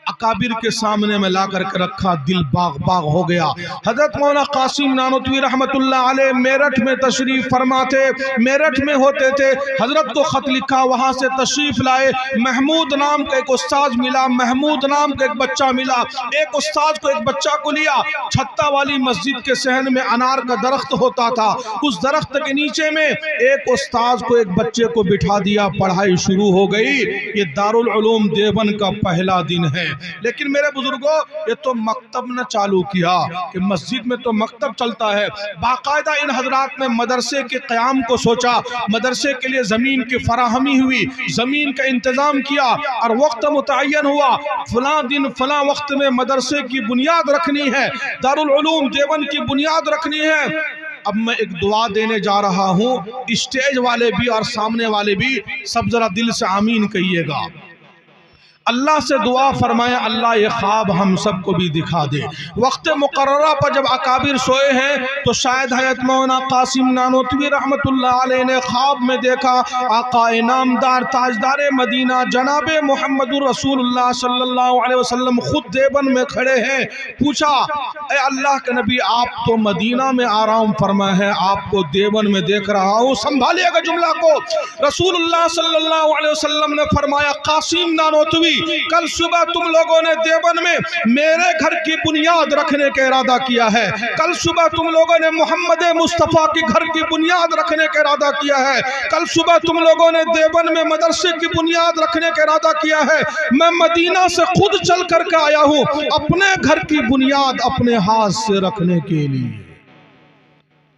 اکابر کے سامنے میں لا کر کے رکھا، دل باغ باغ ہو گیا۔ حضرت مولانا قاسم نانوتوی رحمت اللہ علیہ میرٹھ میں تشریف فرما تھے، میرٹھ میں ہوتے تھے، حضرت کو خط لکھا، وہاں سے تشریف لائے۔ محمود نام کا ایک استاذ ملا، محمود نام کا ایک بچہ ملا، ایک استاذ کو ایک بچہ کو لیا۔ چھتا والی مسجد کے صحن میں انار کا درخت ہوتا تھا، اس درخت کے نیچے میں ایک استاذ کو ایک بچے کو بٹھا دیا، پڑھائی شروع ہو گئی۔ یہ دارالعلوم دیوبند کا پہلا دن ہے۔ لیکن میرے بزرگوں، یہ تو مکتب نے چالو کیا کہ مسجد میں تو مکتب چلتا ہے، باقاعدہ ان حضرات نے مدرسے کے قیام کو سوچا، مدرسے کے لیے زمین کی فراہمی ہوئی، زمین کا انتظام کیا اور وقت متعین ہوا، فلاں دن فلاں وقت میں مدرسے کی بنیاد رکھنی ہے، دارالعلوم دیوبند کی بنیاد رکھنی ہے۔ اب میں ایک دعا دینے جا رہا ہوں، اسٹیج والے بھی اور سامنے والے بھی سب ذرا دل سے آمین کہیے گا۔ اللہ سے دعا فرمائیں اللہ یہ خواب ہم سب کو بھی دکھا دے۔ وقت مقررہ پر جب اکابر سوئے ہیں تو شاید حضرت مولانا قاسم نانوتوی رحمت اللہ علیہ نے خواب میں دیکھا آقا انعامدار تاجدار مدینہ جناب محمد رسول اللہ صلی اللہ علیہ وسلم خود دیوبند میں کھڑے ہیں۔ پوچھا اے اللہ کے نبی، آپ تو مدینہ میں آرام فرما ہے، آپ کو دیوبند میں دیکھ رہا ہوں، سنبھالیے گا جملہ کو۔ رسول اللہ صلی اللہ علیہ وسلم نے فرمایا قاسم نانوتوی، کل صبح تم لوگوں نے دیوبند میں میرے گھر کی بنیاد رکھنے کا ارادہ کیا ہے، کل صبح تم لوگوں نے محمد مصطفیٰ کی گھر کی بنیاد رکھنے کا ارادہ کیا ہے، کل صبح تم لوگوں نے دیوبند میں مدرسے کی بنیاد رکھنے کا ارادہ کیا ہے۔ میں مدینہ سے خود چل کر کے آیا ہوں اپنے گھر کی بنیاد اپنے ہاتھ سے رکھنے کے لیے۔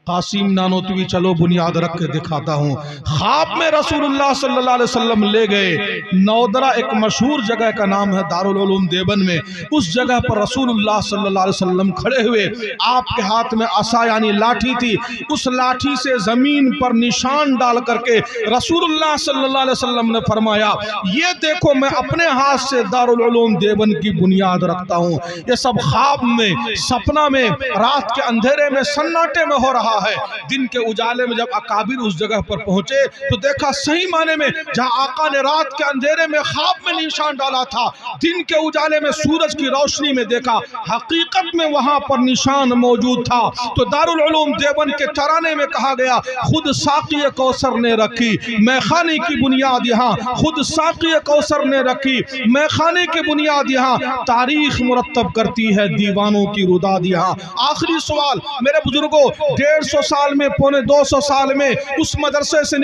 قاسم نانوتوی چلو بنیاد رکھ کے دکھاتا ہوں۔ خواب میں رسول اللہ صلی اللہ علیہ وسلم لے گئے نودرہ، ایک مشہور جگہ کا نام ہے دارالعلوم دیوبند میں، اس جگہ پر رسول اللہ صلی اللہ علیہ وسلم کھڑے ہوئے، آپ کے ہاتھ میں عصا یعنی لاٹھی تھی، اس لاٹھی سے زمین پر نشان ڈال کر کے رسول اللہ صلی اللہ علیہ وسلم نے فرمایا یہ دیکھو میں اپنے ہاتھ سے دارالعلوم دیوبند کی بنیاد رکھتا ہوں۔ یہ سب خواب میں، سپنا میں، رات کے اندھیرے میں، سناٹے میں ہو رہا ہے۔ دن کے اجالے میں جب اکابر اس جگہ پر پہنچے تو دیکھا صحیح معنی میں جہاں آقا نے رات کے اندھیرے میں خواب میں نشان ڈالا تھا، دن کے اجالے میں سورج کی روشنی میں دیکھا حقیقت میں وہاں پر نشان موجود تھا۔ تو دارالعلوم دیوبند کے ترانے میں کہا گیا خود ساقی کوثر نے رکھی میخانے کی بنیاد یہاں، خود ساقی کوثر نے رکھی میخانے کی بنیاد یہاں، تاریخ مرتب کرتی ہے دیوانوں کی روداد یہاں۔ آخری سوال میرے بزرگوں، 150 سال میں، پونے 200 سال میں اس مدرسے سے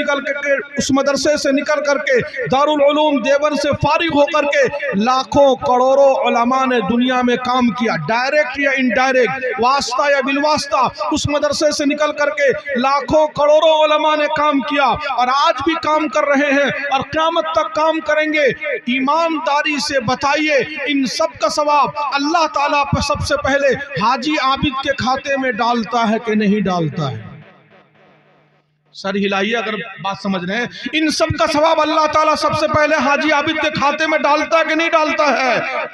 نکل کر کے دارالعلوم دیوبند سے فارغ ہو کر کے لاکھوں کروڑوں علماء نے دنیا میں کام کیا، ڈائریکٹ یا انڈائریکٹ، واسطہ یا بالواسطہ، اس مدرسے سے نکل کر کے لاکھوں کروڑوں علماء نے کام کیا اور آج بھی کام کر رہے ہیں اور قیامت تک کام کریں گے۔ ایمانداری سے بتائیے ان سب کا ثواب اللہ تعالیٰ پر سب سے پہلے حاجی عابد کے کھاتے میں ڈالتا ہے کہ نہیں ڈالتا ہے؟ سر ہلائیے اگر بات سمجھ رہے ہیں، ان سب کا ثواب اللہ تعالیٰ سب سے پہلے حاجی عابد کے کھاتے میں ڈالتا ہے کہ نہیں ڈالتا ہے؟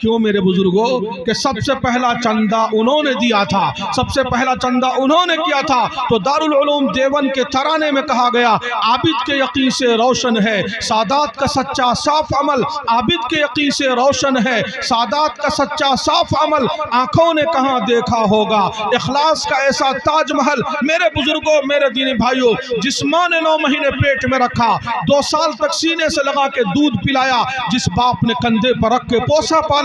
کیوں میرے بزرگوں کہ سب سے پہلا چندہ انہوں نے دیا تھا، سب سے پہلا چندہ انہوں نے کیا تھا۔ تو دارالعلوم دیوبند کے ترانے میں کہا گیا عابد کے یقین سے روشن ہے سادات کا سچا صاف عمل، عابد کے یقین سے روشن ہے سادات کا سچا صاف عمل، آنکھوں نے کہاں دیکھا ہوگا اخلاص کا ایسا تاج محل۔ میرے بزرگوں، میرے دینی بھائیوں، جس ماں نے 9 مہینے پیٹ میں رکھا، 2 سال تک سینے سے لگا کے دودھ پلایا، جس باپ نے کندھے پر رکھ کے پوسا پالا،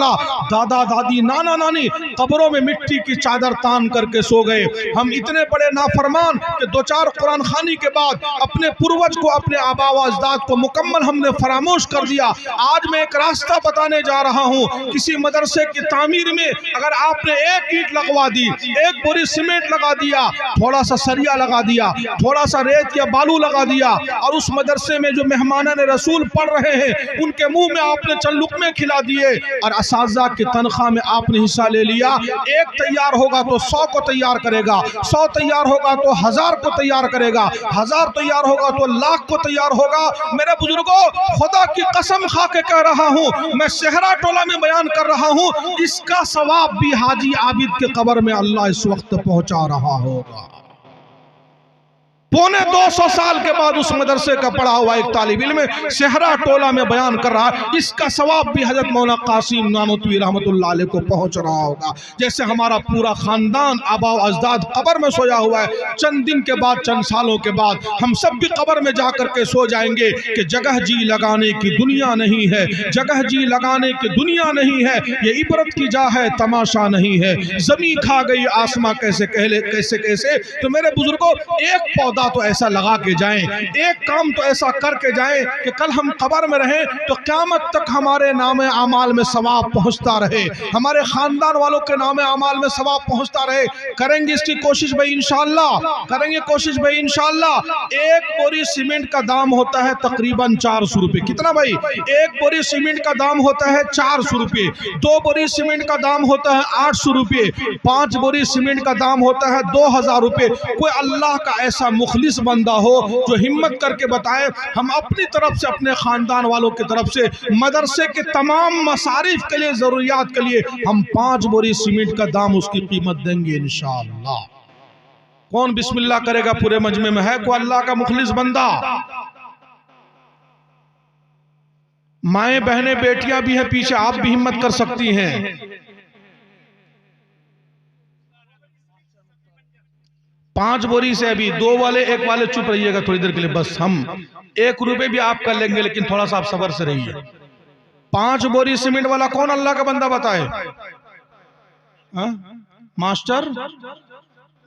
دادا دادی نانا نانی قبروں میں مٹی کی چادر تان کر کے سو گئے۔ ہم اتنے بڑے نافرمان کہ 2-4 قرآن خوانی کے بعد اپنے پروج کو، اپنے آبا و اجداد کو مکمل ہم نے فراموش کر دیا۔ آج میں ایک راستہ بتانے جا رہا ہوں، کسی مدرسے کی تعمیر میں اگر آپ نے 1 اینٹ لگوا دی، 1 بوری سیمنٹ لگا دیا، تھوڑا سا سریا لگا دیا، تھوڑا سا ریت یا بالو لگا دیا، اور اس مدرسے میں جو مہمانان رسول پڑھ رہے ہیں ان کے منہ میں آپ نے چند لقمے کھلا دیے اور اساتذہ کی تنخواہ میں آپ نے حصہ لے لیا، 1 تیار ہوگا تو 100 کو تیار کرے گا، 100 تیار ہوگا تو 1000 کو تیار کرے گا، 1000 تیار ہوگا تو 1,00,000 کو تیار ہوگا۔ میرے بزرگوں، خدا کی قسم کھا کے کہہ رہا ہوں، میں صحرا ٹولہ میں بیان کر رہا ہوں، اس کا ثواب بھی حاجی عابد کے قبر میں اللہ اس وقت پہنچا رہا ہوگا۔ پونے 200 سال کے بعد اس مدرسے کا پڑھا ہوا ایک طالب علم صحرا ٹولہ میں بیان کر رہا ہے، اس کا ثواب بھی حضرت مولانا قاسم نانوتوی رحمت اللہ علیہ کو پہنچ رہا ہوگا۔ جیسے ہمارا پورا خاندان آبا و اجداد قبر میں سویا ہوا ہے، چند دن کے بعد، چند سالوں کے بعد ہم سب بھی قبر میں جا کر کے سو جائیں گے کہ جگہ جی لگانے کی دنیا نہیں ہے، جگہ جی لگانے کی دنیا نہیں ہے، یہ عبرت کی جا ہے تماشا نہیں ہے، زمین کھا گئی آسماں کیسے کیسے۔ تو میرے بزرگوں، ایک پودا تو ایسا لگا کے جائیں، ایک کام تو ایسا کر کے جائیں کہ کل ہم قبر میں رہیں تو قیامت تک ہمارے نام اعمال میں ثواب پہنچتا رہے، ہمارے خاندان والوں کے نام اعمال میں ثواب پہنچتا رہے۔ کریں گے اس کی کوشش بھائی انشاءاللہ، کریں گے کوشش بھائی انشاءاللہ۔ 1 بوری سیمنٹ کا دام ہوتا ہے تقریباً 400 روپے۔ کتنا بھائی؟ 1 بوری سیمنٹ کا دام ہوتا ہے 400 روپے، 2 بوری سیمنٹ کا دام ہوتا ہے 800 روپے، 5 بوری سیمنٹ کا دام ہوتا ہے 2000 روپے۔ کوئی اللہ کا ایسا مخلص بندہ ہو جو ہمت کر کے بتائے، ہم اپنی طرف سے، اپنے خاندان والوں کی طرف سے مدرسے کے تمام مصارف کے لیے، ضروریات کے لیے ہم 5 بوری سیمنٹ کا دام اس کی قیمت دیں گے انشاءاللہ۔ کون بسم اللہ کرے گا پورے مجمع میں؟ ہے کوئی اللہ کا مخلص بندہ؟ مائیں بہنیں بیٹیاں بھی ہیں پیچھے، آپ بھی ہمت کر سکتی ہیں۔ 5 بوری سے ابھی 2 والے 1 والے چپ رہیے گا تھوڑی دیر کے لیے، بس ہم 1 روپے بھی آپ کا لیں گے لیکن تھوڑا سا آپ صبر سے رہیے۔ 5 بوری سیمنٹ والا کون اللہ کا بندہ بتائے؟ ماسٹر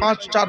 5, 4।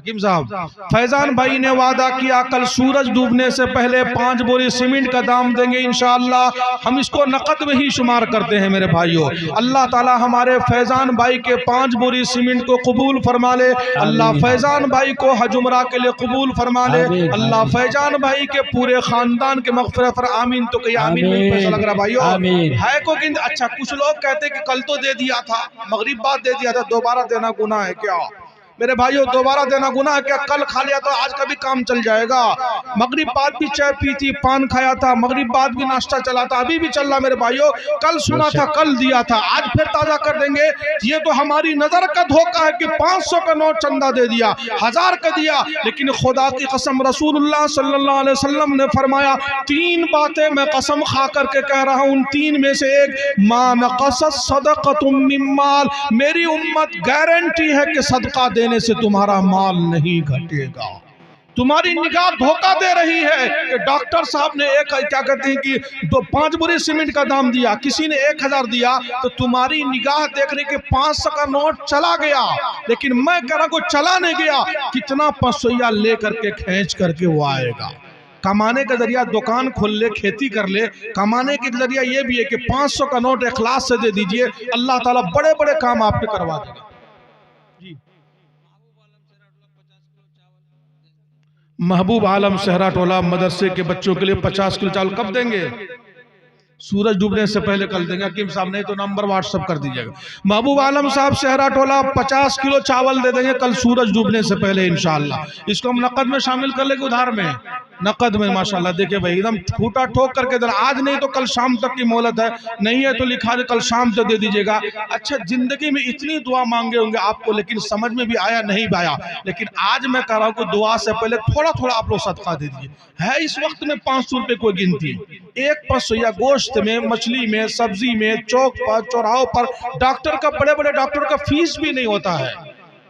حکیم صاحب فیضان بھائی نے وعدہ کیا کل سورج ڈوبنے سے پہلے 5 بوری سیمنٹ کا دام دیں گے انشاءاللہ. ہم اس کو نقد میں ہی شمار کرتے ہیں میرے بھائیوں. اللہ تعالی ہمارے فیضان بھائی کے 5 بوری سیمنٹ کو قبول فرما لے. اللہ فیضان بھائی کو حج عمرہ کے لیے قبول فرما لے. اللہ فیضان بھائی کے پورے خاندان کے مغفرت پر آمین. تو کہ آمین میں پیسہ لگ رہا بھائیوں ہے کو گند. اچھا کچھ لوگ کہتے کہ کل تو دے دیا تھا, مغرب بعد دے دیا تھا, دوبارہ دینا گناہ ہے کیا؟ میرے بھائیوں دوبارہ دینا گناہ ہے کیا؟ کل کھا لیا تو آج کا بھی کام چل جائے گا. مغرب بعد بھی چائے پی تھی, پان کھایا تھا, مغرب بعد بھی ناشتہ چلا تھا, ابھی بھی چل رہا میرے بھائیوں. کل سنا تھا, کل دیا تھا, آج پھر تازہ کر دیں گے. یہ تو ہماری نظر کا دھوکہ ہے کہ 500 کا نوٹ چندہ دے دیا, 1000 کا دیا. لیکن خدا کی قسم رسول اللہ صلی اللہ علیہ وسلم نے فرمایا 3 باتیں میں قسم کھا کر کے کہہ رہا ہوں, ان 3 میں سے ایک ما نقصت صدقۃ من مال. میری امت گارنٹی ہے کہ صدقہ دینے سے تمہارا مال نہیں گھٹے گا. تمہاری نگاہ دھوکہ دے رہی ہے کہ ڈاکٹر صاحب نے کیا کہتے ہیں کہ 5 بوری سیمنٹ کا دام دیا, کسی نے 1000 دیا, تو تمہاری نگاہ دیکھ رہی کہ 500 کا نوٹ چلا گیا. لیکن میں کہہ رہا ہوں چلا نہیں گیا, کتنا 500 لے کر کے کھینچ کر کے وہ آئے گا. کمانے کا ذریعہ دکان کھول لے, کھیتی کر لے. کمانے کے ذریعہ یہ بھی ہے کہ 500 کا نوٹ اخلاص سے دے دیجئے, اللہ تعالیٰ بڑے بڑے کام آپ کے کروا دے گا. محبوب عالم صحرا ٹولہ مدرسے کے بچوں کے لیے 50 کلو چاول کب دیں گے؟ سورج ڈوبنے سے پہلے کل دیں گے. حکیم صاحب نہیں تو نمبر واٹس اپ کر دیجئے گا. محبوب عالم صاحب صحرا ٹولہ 50 کلو چاول دے دیں گے کل سورج ڈوبنے سے پہلے انشاءاللہ. اس کو ہم نقد میں شامل کر لیں گے ادھار میں؟ نقد میں ماشاءاللہ. دیکھیں بھائی ایک دم ٹھوٹا ٹھوک کر کے دیں, آج نہیں تو کل شام تک کی مہلت ہے, نہیں ہے تو لکھا دے کل شام تک دے دیجئے گا. اچھا زندگی میں اتنی دعا مانگے ہوں گے آپ کو, لیکن سمجھ میں بھی آیا نہیں بھی آیا. لیکن آج میں کہہ رہا ہوں کہ دعا سے پہلے تھوڑا تھوڑا آپ لوگ صدقہ دے دیجئے. ہے اس وقت میں 500 روپے کوئی گنتی ہے, ایک 500 گوشت میں, مچھلی میں, سبزی میں, چوک پر, چوراہوں پر ڈاکٹر کا, بڑے بڑے ڈاکٹر کا فیس بھی نہیں ہوتا ہے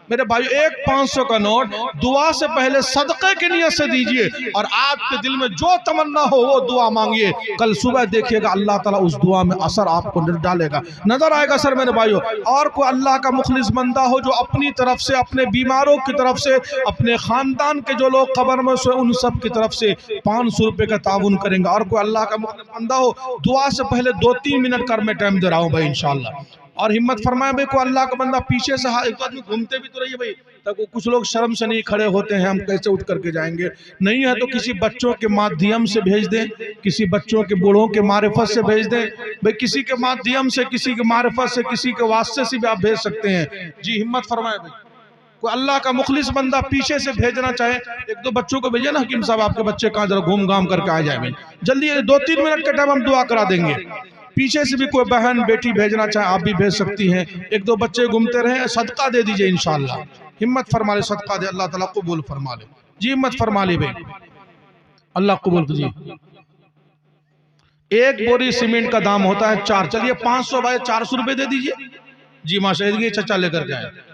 میرے بھائیو. ایک 500 کا نوٹ دعا سے پہلے صدقے کی نیت سے دیجئے, اور آپ کے دل میں جو تمنا ہو وہ دعا مانگیے. کل صبح دیکھیے گا اللہ تعالیٰ اس دعا میں اثر آپ کو ڈالے گا, نظر آئے گا. سر میرے بھائیو اور کوئی اللہ کا مخلص بندہ ہو جو اپنی طرف سے, اپنے بیماروں کی طرف سے, اپنے خاندان کے جو لوگ قبر میں سوئے ان سب کی طرف سے 500 روپے کا تعاون کریں گے. اور کوئی اللہ کا مخلص بندہ ہو دعا سے پہلے 2-3 منٹ کر میں ٹائم دے رہا ہوں بھائی انشاءاللہ. اور ہمت فرمائے بھئی کوئی اللہ کا بندہ پیچھے سے ایک آدمی گھومتے بھی تو رہیے بھئی, تاکہ کچھ لوگ شرم سے نہیں کھڑے ہوتے ہیں, ہم کیسے اٹھ کر کے جائیں گے. نہیں ہے تو کسی بچوں کے مادھیم سے بھیج دیں, کسی بچوں کے بوڑھوں کے معرفت سے بھیج دیں بھئی, کسی کے مادھیم سے, کسی کے معرفت سے, کسی کے واسطے سے بھی آپ بھیج سکتے ہیں. جی ہمت فرمائے بھئی کوئی اللہ کا مخلص بندہ پیچھے سے بھیجنا چاہے, 1-2 بچوں کو بھیجے نا. حکیم صاحب آپ کے بچے کہاں ذرا گھوم گام کر کے آ جائے بھئی, جلدی 2-3 منٹ کے ٹائم ہم دعا کرا دیں گے. پیچھے سے بھی کوئی بہن بیٹی بھیجنا چاہے آپ بھی بھیج سکتی ہیں. 1-2 بچے گھومتے رہیں, صدقہ دے دیجئے انشاءاللہ. ہمت فرما لے, صدقہ دے, اللہ تعالیٰ قبول فرما لے. جی ہمت فرما لے بھئی, اللہ قبول کیجئے. 1 بوری سیمنٹ کا دام ہوتا ہے 4, چلیے 500 بھائی 400 روپے دے دیجئے. جی ماشاءاللہ یہ چچا لے کر کے آئے.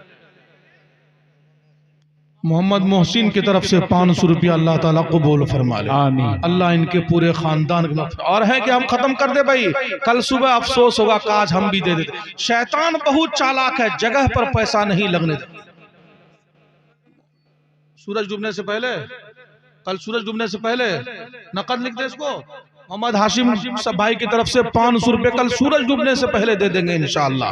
محمد محسن کی طرف سے 500 روپیہ اللہ تعالیٰ قبول فرما لے. آمین. اللہ ان کے پورے خاندان کے اور ہے کہ ہم ختم کر دے بھائی, کل صبح افسوس ہوگا کاش ہم بھی دے دیتے. شیطان بہت چالاک ہے, جگہ پر پیسہ نہیں لگنے دے. سورج ڈوبنے سے پہلے, کل سورج ڈوبنے سے پہلے نقد لکھ دے اس کو. محمد ہاشم بھائی کی طرف سے 500 روپے کل سورج ڈوبنے سے پہلے دے دیں گے انشاءاللہ.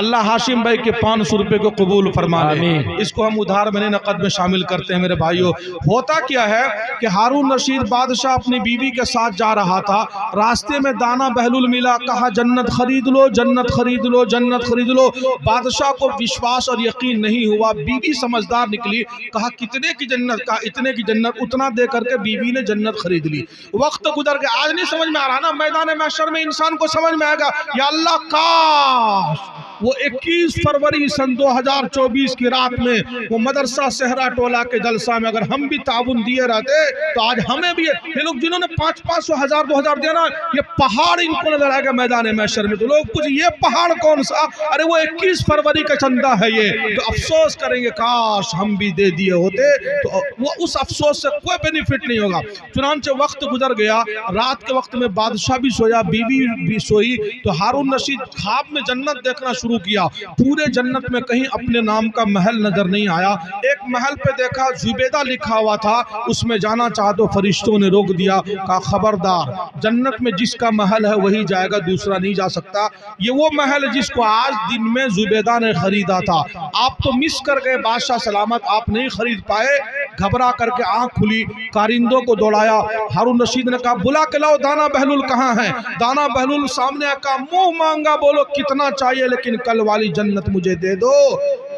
اللہ ہاشم بھائی کے 500 روپے کو قبول فرما لے. اس کو ہم ادھار میں نہیں نقد میں شامل کرتے ہیں میرے بھائیوں. ہوتا کیا ہے کہ ہارون رشید بادشاہ اپنی بیوی کے ساتھ جا رہا تھا, راستے میں دانا بہلول ملا, کہا جنت خرید لو, جنت خرید لو, جنت خرید لو. بادشاہ کو وشواس اور یقین نہیں ہوا, بیوی سمجھدار نکلی, کہا کتنے کی جنت, کہا اتنے کی جنت. اتنا دے کر کے بیوی نے جنت خرید لی. وقت گزر گیا, آج سمجھ میں آ رہا نا, میدان محشر میں انسان کو سمجھ میں آئے گا یا اللہ کاش وہ 21 فروری سن 2024 کی رات میں وہ مدرسہ صحرا ٹولہ کے جلسہ میں اگر ہم بھی تعاون دیے رہتے تو آج ہمیں بھی, یہ لوگ جنہوں نے 500 1000 2000 دیا نا, یہ پہاڑ ان کو نظر آئے گا میدان محشر میں. تو لوگ کچھ یہ پہاڑ کون سا, ارے وہ 21 فروری کا چندہ ہے یہ, تو افسوس کریں گے کاش ہم بھی دے دیے ہوتے. تو وہ اس افسوس سے کوئی بینیفٹ نہیں ہوگا. چنانچہ وقت گزر گیا, رات کے وقت میں بادشاہ بھی سویا, بیوی بھی سوئی, تو ہارون رشید خواب میں جنت دیکھنا شروع شروع کیا، پورے جنت میں کہیں اپنے نام کا محل نظر نہیں آیا۔ ایک محل پہ دیکھا زبیدہ لکھا ہوا تھا، اس میں جانا چاہا تو فرشتوں نے روک دیا، کہا خبردار، جنت میں جس کا محل ہے وہی جائے گا، دوسرا نہیں جا سکتا۔ یہ وہ محل ہے جس کو آج دن میں زبیدہ نے خریدا تھا، آپ تو مس کر گئے بادشاہ سلامت، آپ نہیں خرید پائے۔ گھبرا کر کے آنکھ کھلی، کارندوں کو دوڑایا، ہارون رشید نے کہا بلا کے لاؤ دانا بہلول کہاں ہے؟ دانا بہلول سامنے آکا، منہ مانگا، بولو کتنا چاہیے لیکن کل والی جنت مجھے دے دو۔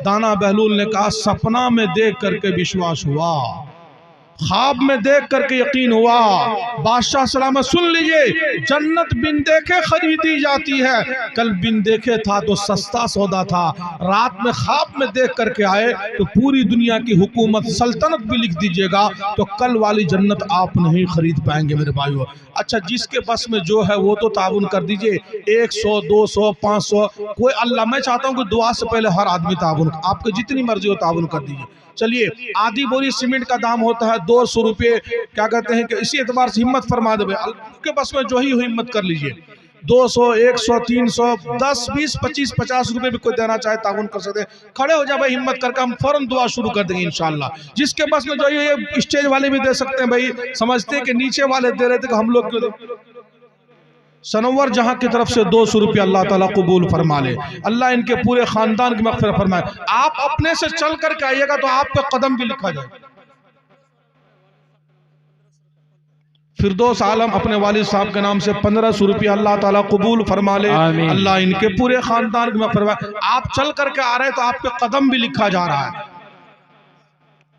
دانا بہلول نے کہا سپنا میں دیکھ کر کے وشواس ہوا، خواب میں دیکھ کر کے یقین ہوا۔ بادشاہ سلامت سن لیجئے، جنت بن دیکھے خریدی جاتی ہے، کل بن دیکھے تھا تو سستا سودا تھا، رات میں خواب میں دیکھ کر کے آئے تو پوری دنیا کی حکومت سلطنت بھی لکھ دیجئے گا تو کل والی جنت آپ نہیں خرید پائیں گے میرے بھائیو۔ اچھا جس کے بس میں جو ہے وہ تو تعاون کر دیجئے، 100 200 500 کوئی، اللہ میں چاہتا ہوں کہ دعا سے پہلے ہر آدمی تعاون، آپ کے جتنی مرضی ہو تعاون کر دیجئے۔ چلیے آدھی بوری سیمنٹ کا دام ہوتا ہے 200 روپے، کیا کہتے ہیں کہ اسی اعتبار سے ہمت فرما دے، اللہ کے بس میں جو ہی ہمت کر لیجئے، 200 100 300 10 20 25 50 روپے بھی کوئی دینا چاہے تعاون کر سکتے ہیں۔ کھڑے ہو جائے بھائی ہمت کر کے، ہم فوراً دعا شروع کر دیں گے انشاءاللہ۔ جس کے بس میں جو ہے یہ اسٹیج والے بھی دے سکتے ہیں، بھائی سمجھتے ہیں کہ نیچے والے دے رہے تھے کہ ہم لوگ کیوں دیں۔ سنور جہاں کی طرف سے 200 روپے اللہ تعالیٰ قبول فرما لے، اللہ ان کے پورے خاندان کی مغفرت فرمائے۔ آپ اپنے سے چل کر کے آئیے گا تو آپ پہ قدم بھی لکھا جائے۔ فردوس عالم اپنے والد صاحب کے نام سے 1500 روپے اللہ تعالیٰ قبول فرما لے، اللہ ان کے پورے خاندان کی مغفرت فرمائے۔ آپ چل کر کے آ رہے تو آپ پہ قدم بھی لکھا جا رہا ہے۔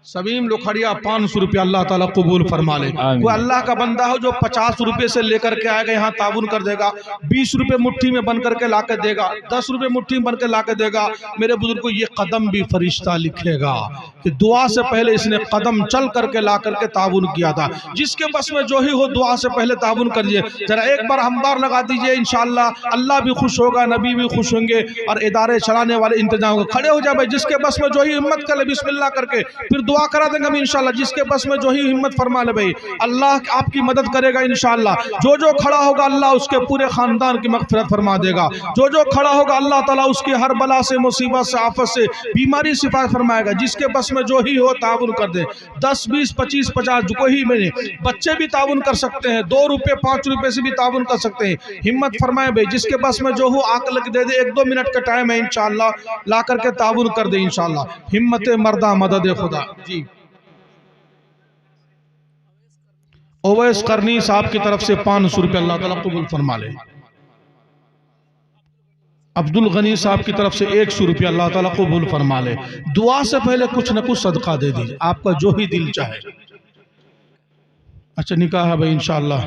سبیم لکھڑیا 500 روپے اللہ تعالیٰ قبول فرما لے۔ کوئی اللہ کا بندہ ہو جو 50 روپے سے لے کر کے آئے گا یہاں تعاون کر دے گا، 20 روپے مٹھی میں بن کر کے لا کے دے گا، 10 روپے مٹھی میں بن کے لا کے دے گا، میرے بزرگ کو یہ قدم بھی فرشتہ لکھے گا کہ دعا سے پہلے اس نے قدم چل کر کے لا کر کے تعاون کیا تھا۔ جس کے بس میں جو ہی ہو دعا سے پہلے تعاون کر دیجئے، ذرا ایک بار ہمبار لگا دیجئے، انشاءاللہ اللہ بھی خوش ہوگا، نبی بھی خوش ہوں گے اور ادارے چلانے والے انتظام ہوگا۔ کھڑے ہو جائے بھائی، جس کے بس میں جو ہی ہمت کر لے بسم اللہ کر کے، پھر دعا کرا دیں گے ہم انشاءاللہ۔ جس کے بس میں جو ہی ہمت فرما لے بھائی، اللہ آپ کی مدد کرے گا انشاءاللہ۔ جو جو کھڑا ہوگا اللہ اس کے پورے خاندان کی مغفرت فرما دے گا، جو جو کھڑا ہوگا اللہ تعالیٰ اس کی ہر بلا سے، مصیبت سے، آفت سے، بیماری سے حفاظت فرمائے گا۔ جس کے بس میں جو ہی ہو تعاون کر دے، 10 20 25 50 کوئی میں بچے بھی تعاون کر سکتے ہیں، 2 روپے 5 روپے سے بھی تعاون کر سکتے ہیں، ہمت فرمائے بھائی۔ جس کے بس میں جو ہو آنکھ لگ دے دے، 1 2 منٹ کا ٹائم ہے انشاءاللہ، لا کر کے تعاون کر دے انشاءاللہ۔ ہمت مردہ مدد خدا۔ جی اویس قرنی صاحب کی طرف سے 500 روپے اللہ تعالیٰ قبول فرما لے۔ عبدالغنی صاحب کی طرف سے 100 روپے اللہ تعالیٰ قبول فرما لے۔ دعا سے پہلے کچھ نہ کچھ صدقہ دے دیجئے، آپ کا جو ہی دل چاہے۔ اچھا نکاح ہے بھائی انشاءاللہ،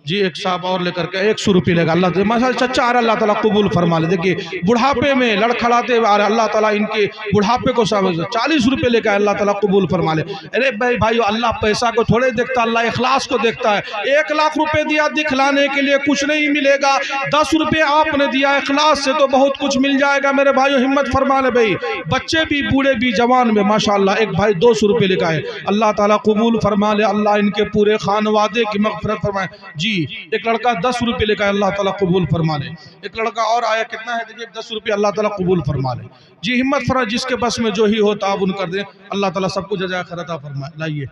جی ایک صاحب اور لے کر کے 100 روپے لے گا، اللہ تعالیٰ ماشاءاللہ چچا آ رہا، اللہ تعالیٰ قبول فرما لے۔ دیکھئے بڑھاپے میں لڑکھڑاتے آ رہا، اللہ تعالیٰ ان کے بڑھاپے کو 40 روپے لے کر اللہ تعالیٰ قبول فرما لے۔ ارے بھائیو، اللہ پیسہ کو تھوڑے دیکھتا، اللہ اخلاص کو دیکھتا ہے۔ 1 لاکھ روپے دیا دکھلانے کے لیے کچھ نہیں ملے گا، 10 روپے آپ نے دیا اخلاص سے تو بہت کچھ مل جائے گا میرے بھائیو، ہمت فرما لے بھائی۔ بچے بھی بوڑھے بھی جوان میں ماشاءاللہ، ایک بھائی 200 روپے لے کر اللہ تعالیٰ قبول فرما لے، اللہ ان کے پورے خانوادے کی مغفرت فرمائے۔ جی ایک لڑکا 10 روپے لے کر اللہ تعالیٰ قبول فرما لے۔ ایک لڑکا اور آیا، کتنا ہے دیکھئے، 10 روپے اللہ تعالیٰ قبول فرما لے۔ جی ہمت فرما، جس کے بس میں جو ہی ہو تعاون کر دیں، اللہ تعالیٰ سب کو جزائے خیر عطا فرمائے۔ لائیے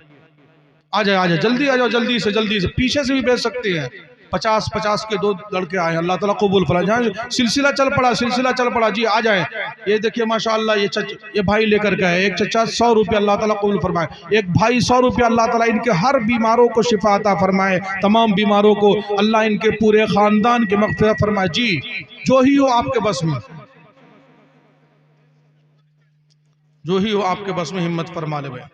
آ جائے جلدی آ جاؤ، جلدی سے پیچھے سے بھی بھیج سکتے ہیں۔ 50 کے 2 لڑکے آئے ہیں، اللہ تعالیٰ قبول فرمائے۔ جہاں سلسلہ چل پڑا، جی آ جائیں۔ یہ دیکھیے ماشاءاللہ یہ بھائی لے کر گئے، ایک چچا 100 روپے اللہ تعالیٰ قبول فرمائے، ایک بھائی 100 روپے اللہ تعالیٰ ان کے ہر بیماروں کو شفا عطا فرمائے، تمام بیماروں کو اللہ ان کے پورے خاندان کی مغفرت فرمائے۔ جی جو ہی ہو آپ کے بس میں، جو ہی ہو آپ کے بس میں، ہمت فرما لے بھائی۔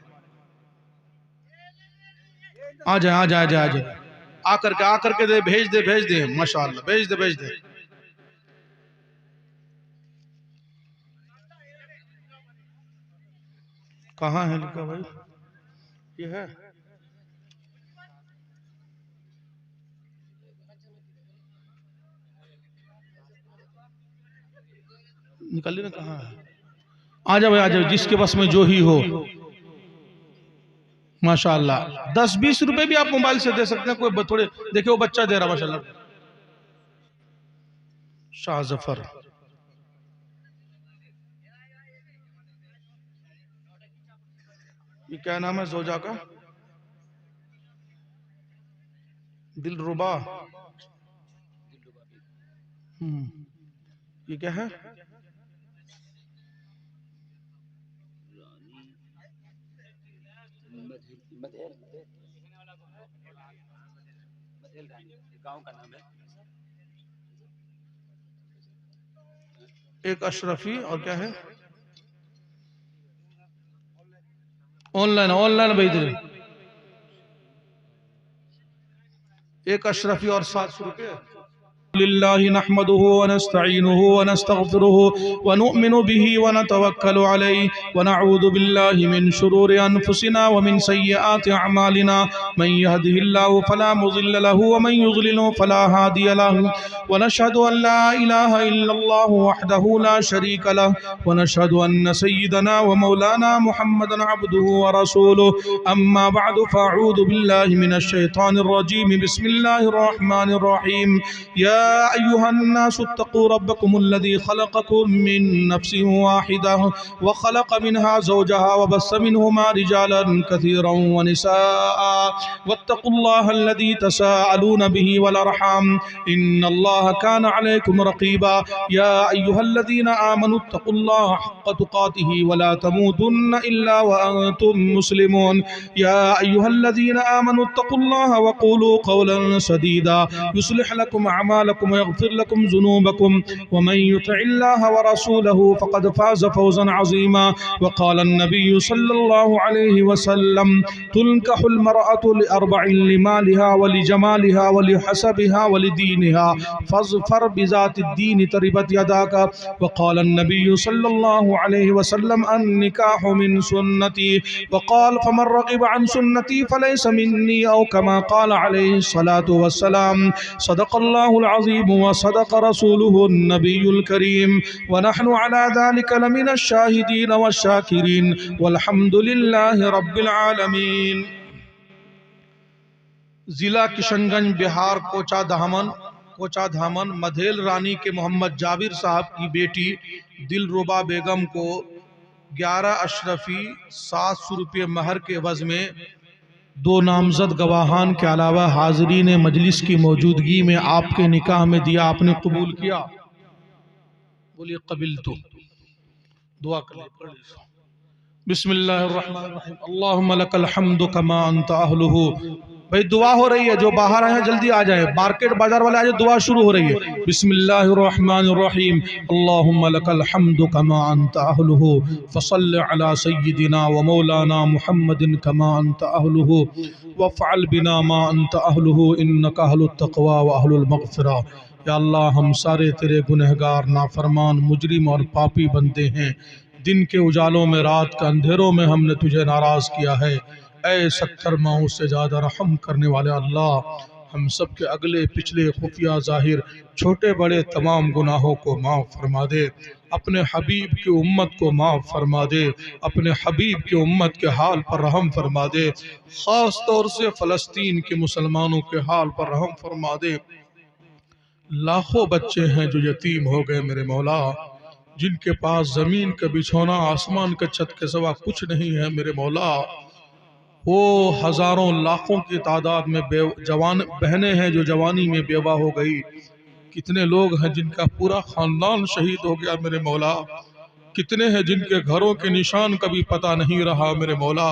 آ جائے آ کر کے دے، بھیج دے ماشاءاللہ، بھیج دے۔ کہاں ہے لکھا بھائی؟ یہ ہے نکل نا، کہاں ہے؟ آ جاؤ، جس کے بس میں جو ہی ہو ماشاءاللہ۔ 10 20 روپے بھی آپ موبائل سے دے سکتے ہیں، کوئی تھوڑے دیکھیں وہ بچہ دے رہا ماشاءاللہ۔ شاہ ظفر یہ کیا نام ہے زوجہ کا؟ دلربا. یہ کیا ہے؟ ایک اشرفی اور کیا ہے؟ آن لائن بھیج دے. ایک اشرفی اور 700 روپے. لله نحمده ونستعينه ونستغفره ونؤمن به ونتوكل عليه ونعوذ بالله من شرور أنفسنا ومن سيئات أعمالنا من يهده الله فلا مضل له ومن يضلل فلا هادي له ونشهد أن لا إله إلا الله وحده لا شريك له ونشهد أن سيدنا ومولانا محمدا عبده ورسوله أما بعد فأعوذ بالله من الشيطان الرجيم بسم الله الرحمن الرحيم يا أيها الناس اتقوا ربكم الذي خلقكم من نفس واحدة وخلق منها زوجها وبث منهما رجالا كثيرا ونساء واتقوا الله الذي تساءلون به والأرحام إن الله كان عليكم رقيبا يا أيها الذين آمنوا اتقوا الله حق تقاته ولا تموتن إلا وأنتم مسلمون يا أيها الذين آمنوا اتقوا الله وقولوا قولا سديدا يصلح لكم أعمالكم ويغفر لكم ذنوبكم ومن يطع الله ورسوله فقد فاز فوزا عظيما وقال النبي صلى الله عليه وسلم تنكح المرأة لأربع لمالها ولجمالها ولحسبها ولدينها فاظفر بذات الدين تربت يداك وقال النبي صلى الله عليه وسلم النكاح من سنتي وقال فمن رغب عن سنتي فليس مني أو كما قال عليه الصلاة والسلام صدق الله العظيم وصدق رسوله النبي الكريم ونحن على ذلك لمن الشاهدين والشاكرين والحمد لله رب العالمين. ضلع کشن گنج بہار کوچا دھامن مدھیل رانی کے محمد جابر صاحب کی بیٹی دلربا بیگم کو 11 اشرفی 700 روپے مہر کے عوض میں 2 نامزد گواہان کے علاوہ حاضرین مجلس کی موجودگی میں آپ کے نکاح میں دیا. آپ نے قبول کیا؟ بولیے قبلتو. دعا کر لیں. بسم اللہ الرحمن الرحیم. اللہم لک الحمد کما انت اہلہ. بھئی دعا ہو رہی ہے، جو باہر آئے ہیں جلدی آ جائیں، مارکیٹ بازار والے آجائیں، دعا شروع ہو رہی ہے. بسم اللہ الرحمن الرحیم. اللہم لک الحمد کما انت اہلہ فصل علی سیدنا و مولانا محمد کما انت اہلہ وفعل بنا ما انت اہلہ انکا اہل التقوی و اہل المغفرہ. یا اللہ ہم سارے تیرے گنہگار نافرمان مجرم اور پاپی بندے ہیں. دن کے اجالوں میں رات کے اندھیروں میں ہم نے تجھے ناراض کیا ہے. اے 70 ماہوں سے زیادہ رحم کرنے والے اللہ، ہم سب کے اگلے پچھلے خفیہ ظاہر چھوٹے بڑے تمام گناہوں کو معاف فرما دے. اپنے حبیب کی امت کو معاف فرما دے. اپنے حبیب کی امت کے حال پر رحم فرما دے. خاص طور سے فلسطین کے مسلمانوں کے حال پر رحم فرما دے. لاکھوں بچے ہیں جو یتیم ہو گئے میرے مولا، جن کے پاس زمین کا بچھونا آسمان کے چھت کے سوا کچھ نہیں ہے میرے مولا. وہ ہزاروں لاکھوں کی تعداد میں جوان بہنیں ہیں جو جوانی میں بیوہ ہو گئی. کتنے لوگ ہیں جن کا پورا خاندان شہید ہو گیا میرے مولا. کتنے ہیں جن کے گھروں کے نشان کبھی پتہ نہیں رہا میرے مولا.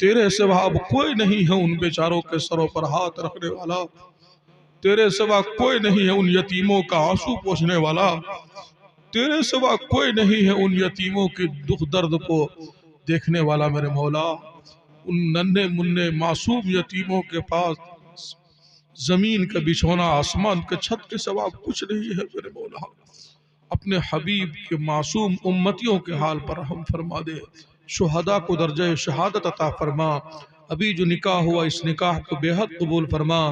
تیرے سوا اب کوئی نہیں ہے ان بیچاروں کے سروں پر ہاتھ رکھنے والا. تیرے سوا کوئی نہیں ہے ان یتیموں کا آنسو پوچھنے والا. تیرے سوا کوئی نہیں ہے ان یتیموں کے دکھ درد کو دیکھنے والا میرے مولا. ان ننھے منھے معصوم یتیموں کے پاس زمین کا بچھونا آسمان کے چھت کے سوا کچھ نہیں ہے میرے مولا. اپنے حبیب کے معصوم امتیوں کے حال پر رحم فرما دے. شہداء کو درجہ شہادت عطا فرما. ابھی جو نکاح ہوا اس نکاح کو بے حد قبول فرما.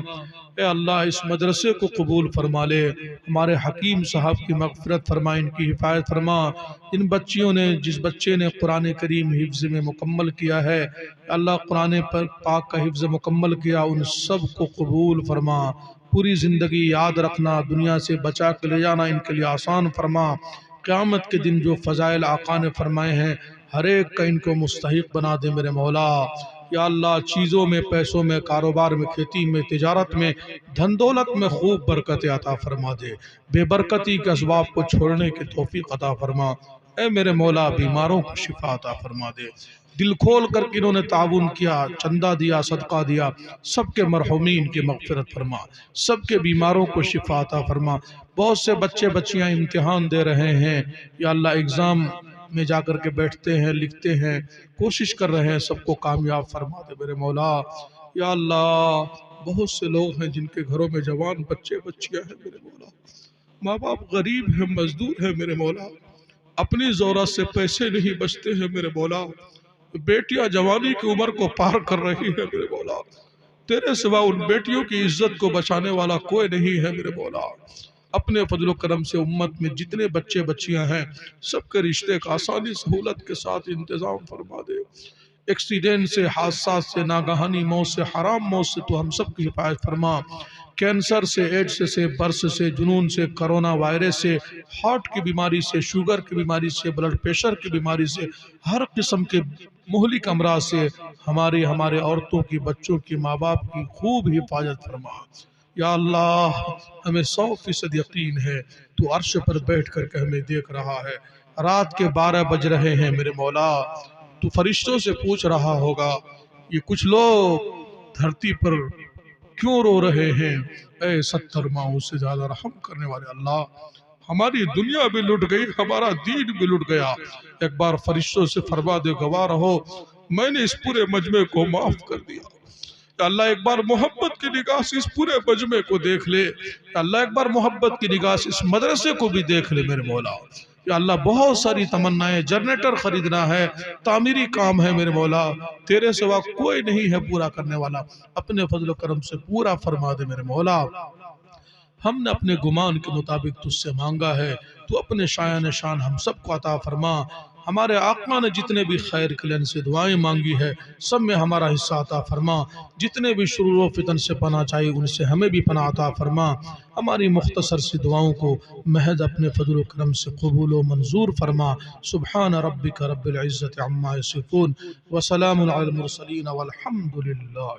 اے اللہ اس مدرسے کو قبول فرما لے. ہمارے حکیم صاحب کی مغفرت فرما، ان کی حفاظت فرما. ان بچیوں نے جس بچے نے قرآن کریم حفظ میں مکمل کیا ہے، اللہ قرآن پاک کا حفظ مکمل کیا، ان سب کو قبول فرما. پوری زندگی یاد رکھنا، دنیا سے بچا کے لے جانا ان کے لیے آسان فرما. قیامت کے دن جو فضائل آقا نے فرمائے ہیں ہر ایک کا ان کو مستحق بنا دے میرے مولا۔ یا اللہ چیزوں میں، پیسوں میں، کاروبار میں، کھیتی میں، تجارت میں، دھن دولت میں خوب برکت عطا فرما دے، بے برکتی کے اسباب کو چھوڑنے کی توفیق عطا فرما۔ اے میرے مولا بیماروں کو شفا عطا فرما دے۔ دل کھول کر کے انہوں نے تعاون کیا، چندہ دیا، صدقہ دیا، سب کے مرحومین کی مغفرت فرما، سب کے بیماروں کو شفا عطا فرما۔ بہت سے بچے بچیاں امتحان دے رہے ہیں، یا اللہ ایگزام میں جا کر کے بیٹھتے ہیں، لکھتے ہیں، کوشش کر رہے ہیں، سب کو کامیاب فرما دے میرے مولا۔ یا اللہ بہت سے لوگ ہیں جن کے گھروں میں جوان بچے بچیاں ہیں میرے مولا، ماں باپ غریب ہیں، مزدور ہیں میرے مولا، اپنی ضرورت سے پیسے نہیں بچتے ہیں میرے مولا، بیٹیاں جوانی کی عمر کو پار کر رہی ہیں میرے مولا، تیرے سوا ان بیٹیوں کی عزت کو بچانے والا کوئی نہیں ہے میرے مولا۔ اپنے فضل و کرم سے امت میں جتنے بچے بچیاں ہیں سب کے رشتے کا آسانی سہولت کے ساتھ انتظام فرما دے۔ ایکسیڈنٹ سے، حادثات سے، ناگہانی موت سے، حرام موت سے تو ہم سب کی حفاظت فرما۔ کینسر سے، ایڈز سے، برس سے، جنون سے، کرونا وائرس سے، ہارٹ کی بیماری سے، شوگر کی بیماری سے، بلڈ پریشر کی بیماری سے، ہر قسم کے مہلک امراض سے ہمارے عورتوں کی، بچوں کی، ماں باپ کی خوب حفاظت فرما۔ یا اللہ ہمیں 100% یقین ہے تو عرش پر بیٹھ کر کے ہمیں دیکھ رہا ہے، رات کے 12 بج رہے ہیں میرے مولا، تو فرشتوں سے پوچھ رہا ہوگا یہ کچھ لوگ دھرتی پر کیوں رو رہے ہیں؟ اے 70 ماؤں سے زیادہ رحم کرنے والے اللہ، ہماری دنیا بھی لٹ گئی، ہمارا دین بھی لٹ گیا، ایک بار فرشتوں سے فرما دے گواہ رہو میں نے اس پورے مجمع کو معاف کر دیا۔ یا اللہ ایک بار محبت کی نگاہ سے اس پورے مجمع کو دیکھ لے، یا اللہ ایک بار محبت کی نگاہ سے اس مدرسے کو بھی دیکھ لے میرے مولا۔ یا اللہ بہت ساری تمنائیں، جنریٹر خریدنا ہے، تعمیری کام ہے میرے مولا، تیرے سوا کوئی نہیں ہے پورا کرنے والا، اپنے فضل و کرم سے پورا فرما دے میرے مولا۔ ہم نے اپنے گمان کے مطابق تجھ سے مانگا ہے، تو اپنے شایان شان ہم سب کو عطا فرما۔ ہمارے آقا نے جتنے بھی خیر کلین سے دعائیں مانگی ہے سب میں ہمارا حصہ عطا فرما، جتنے بھی شرور و فتن سے پناہ چاہیے ان سے ہمیں بھی پناہ عطا فرما۔ ہماری مختصر سی دعاؤں کو محض اپنے فضل و کرم سے قبول و منظور فرما۔ سبحان ربک رب العزت عما یصفون وسلام علی المرسلین والحمد للہ۔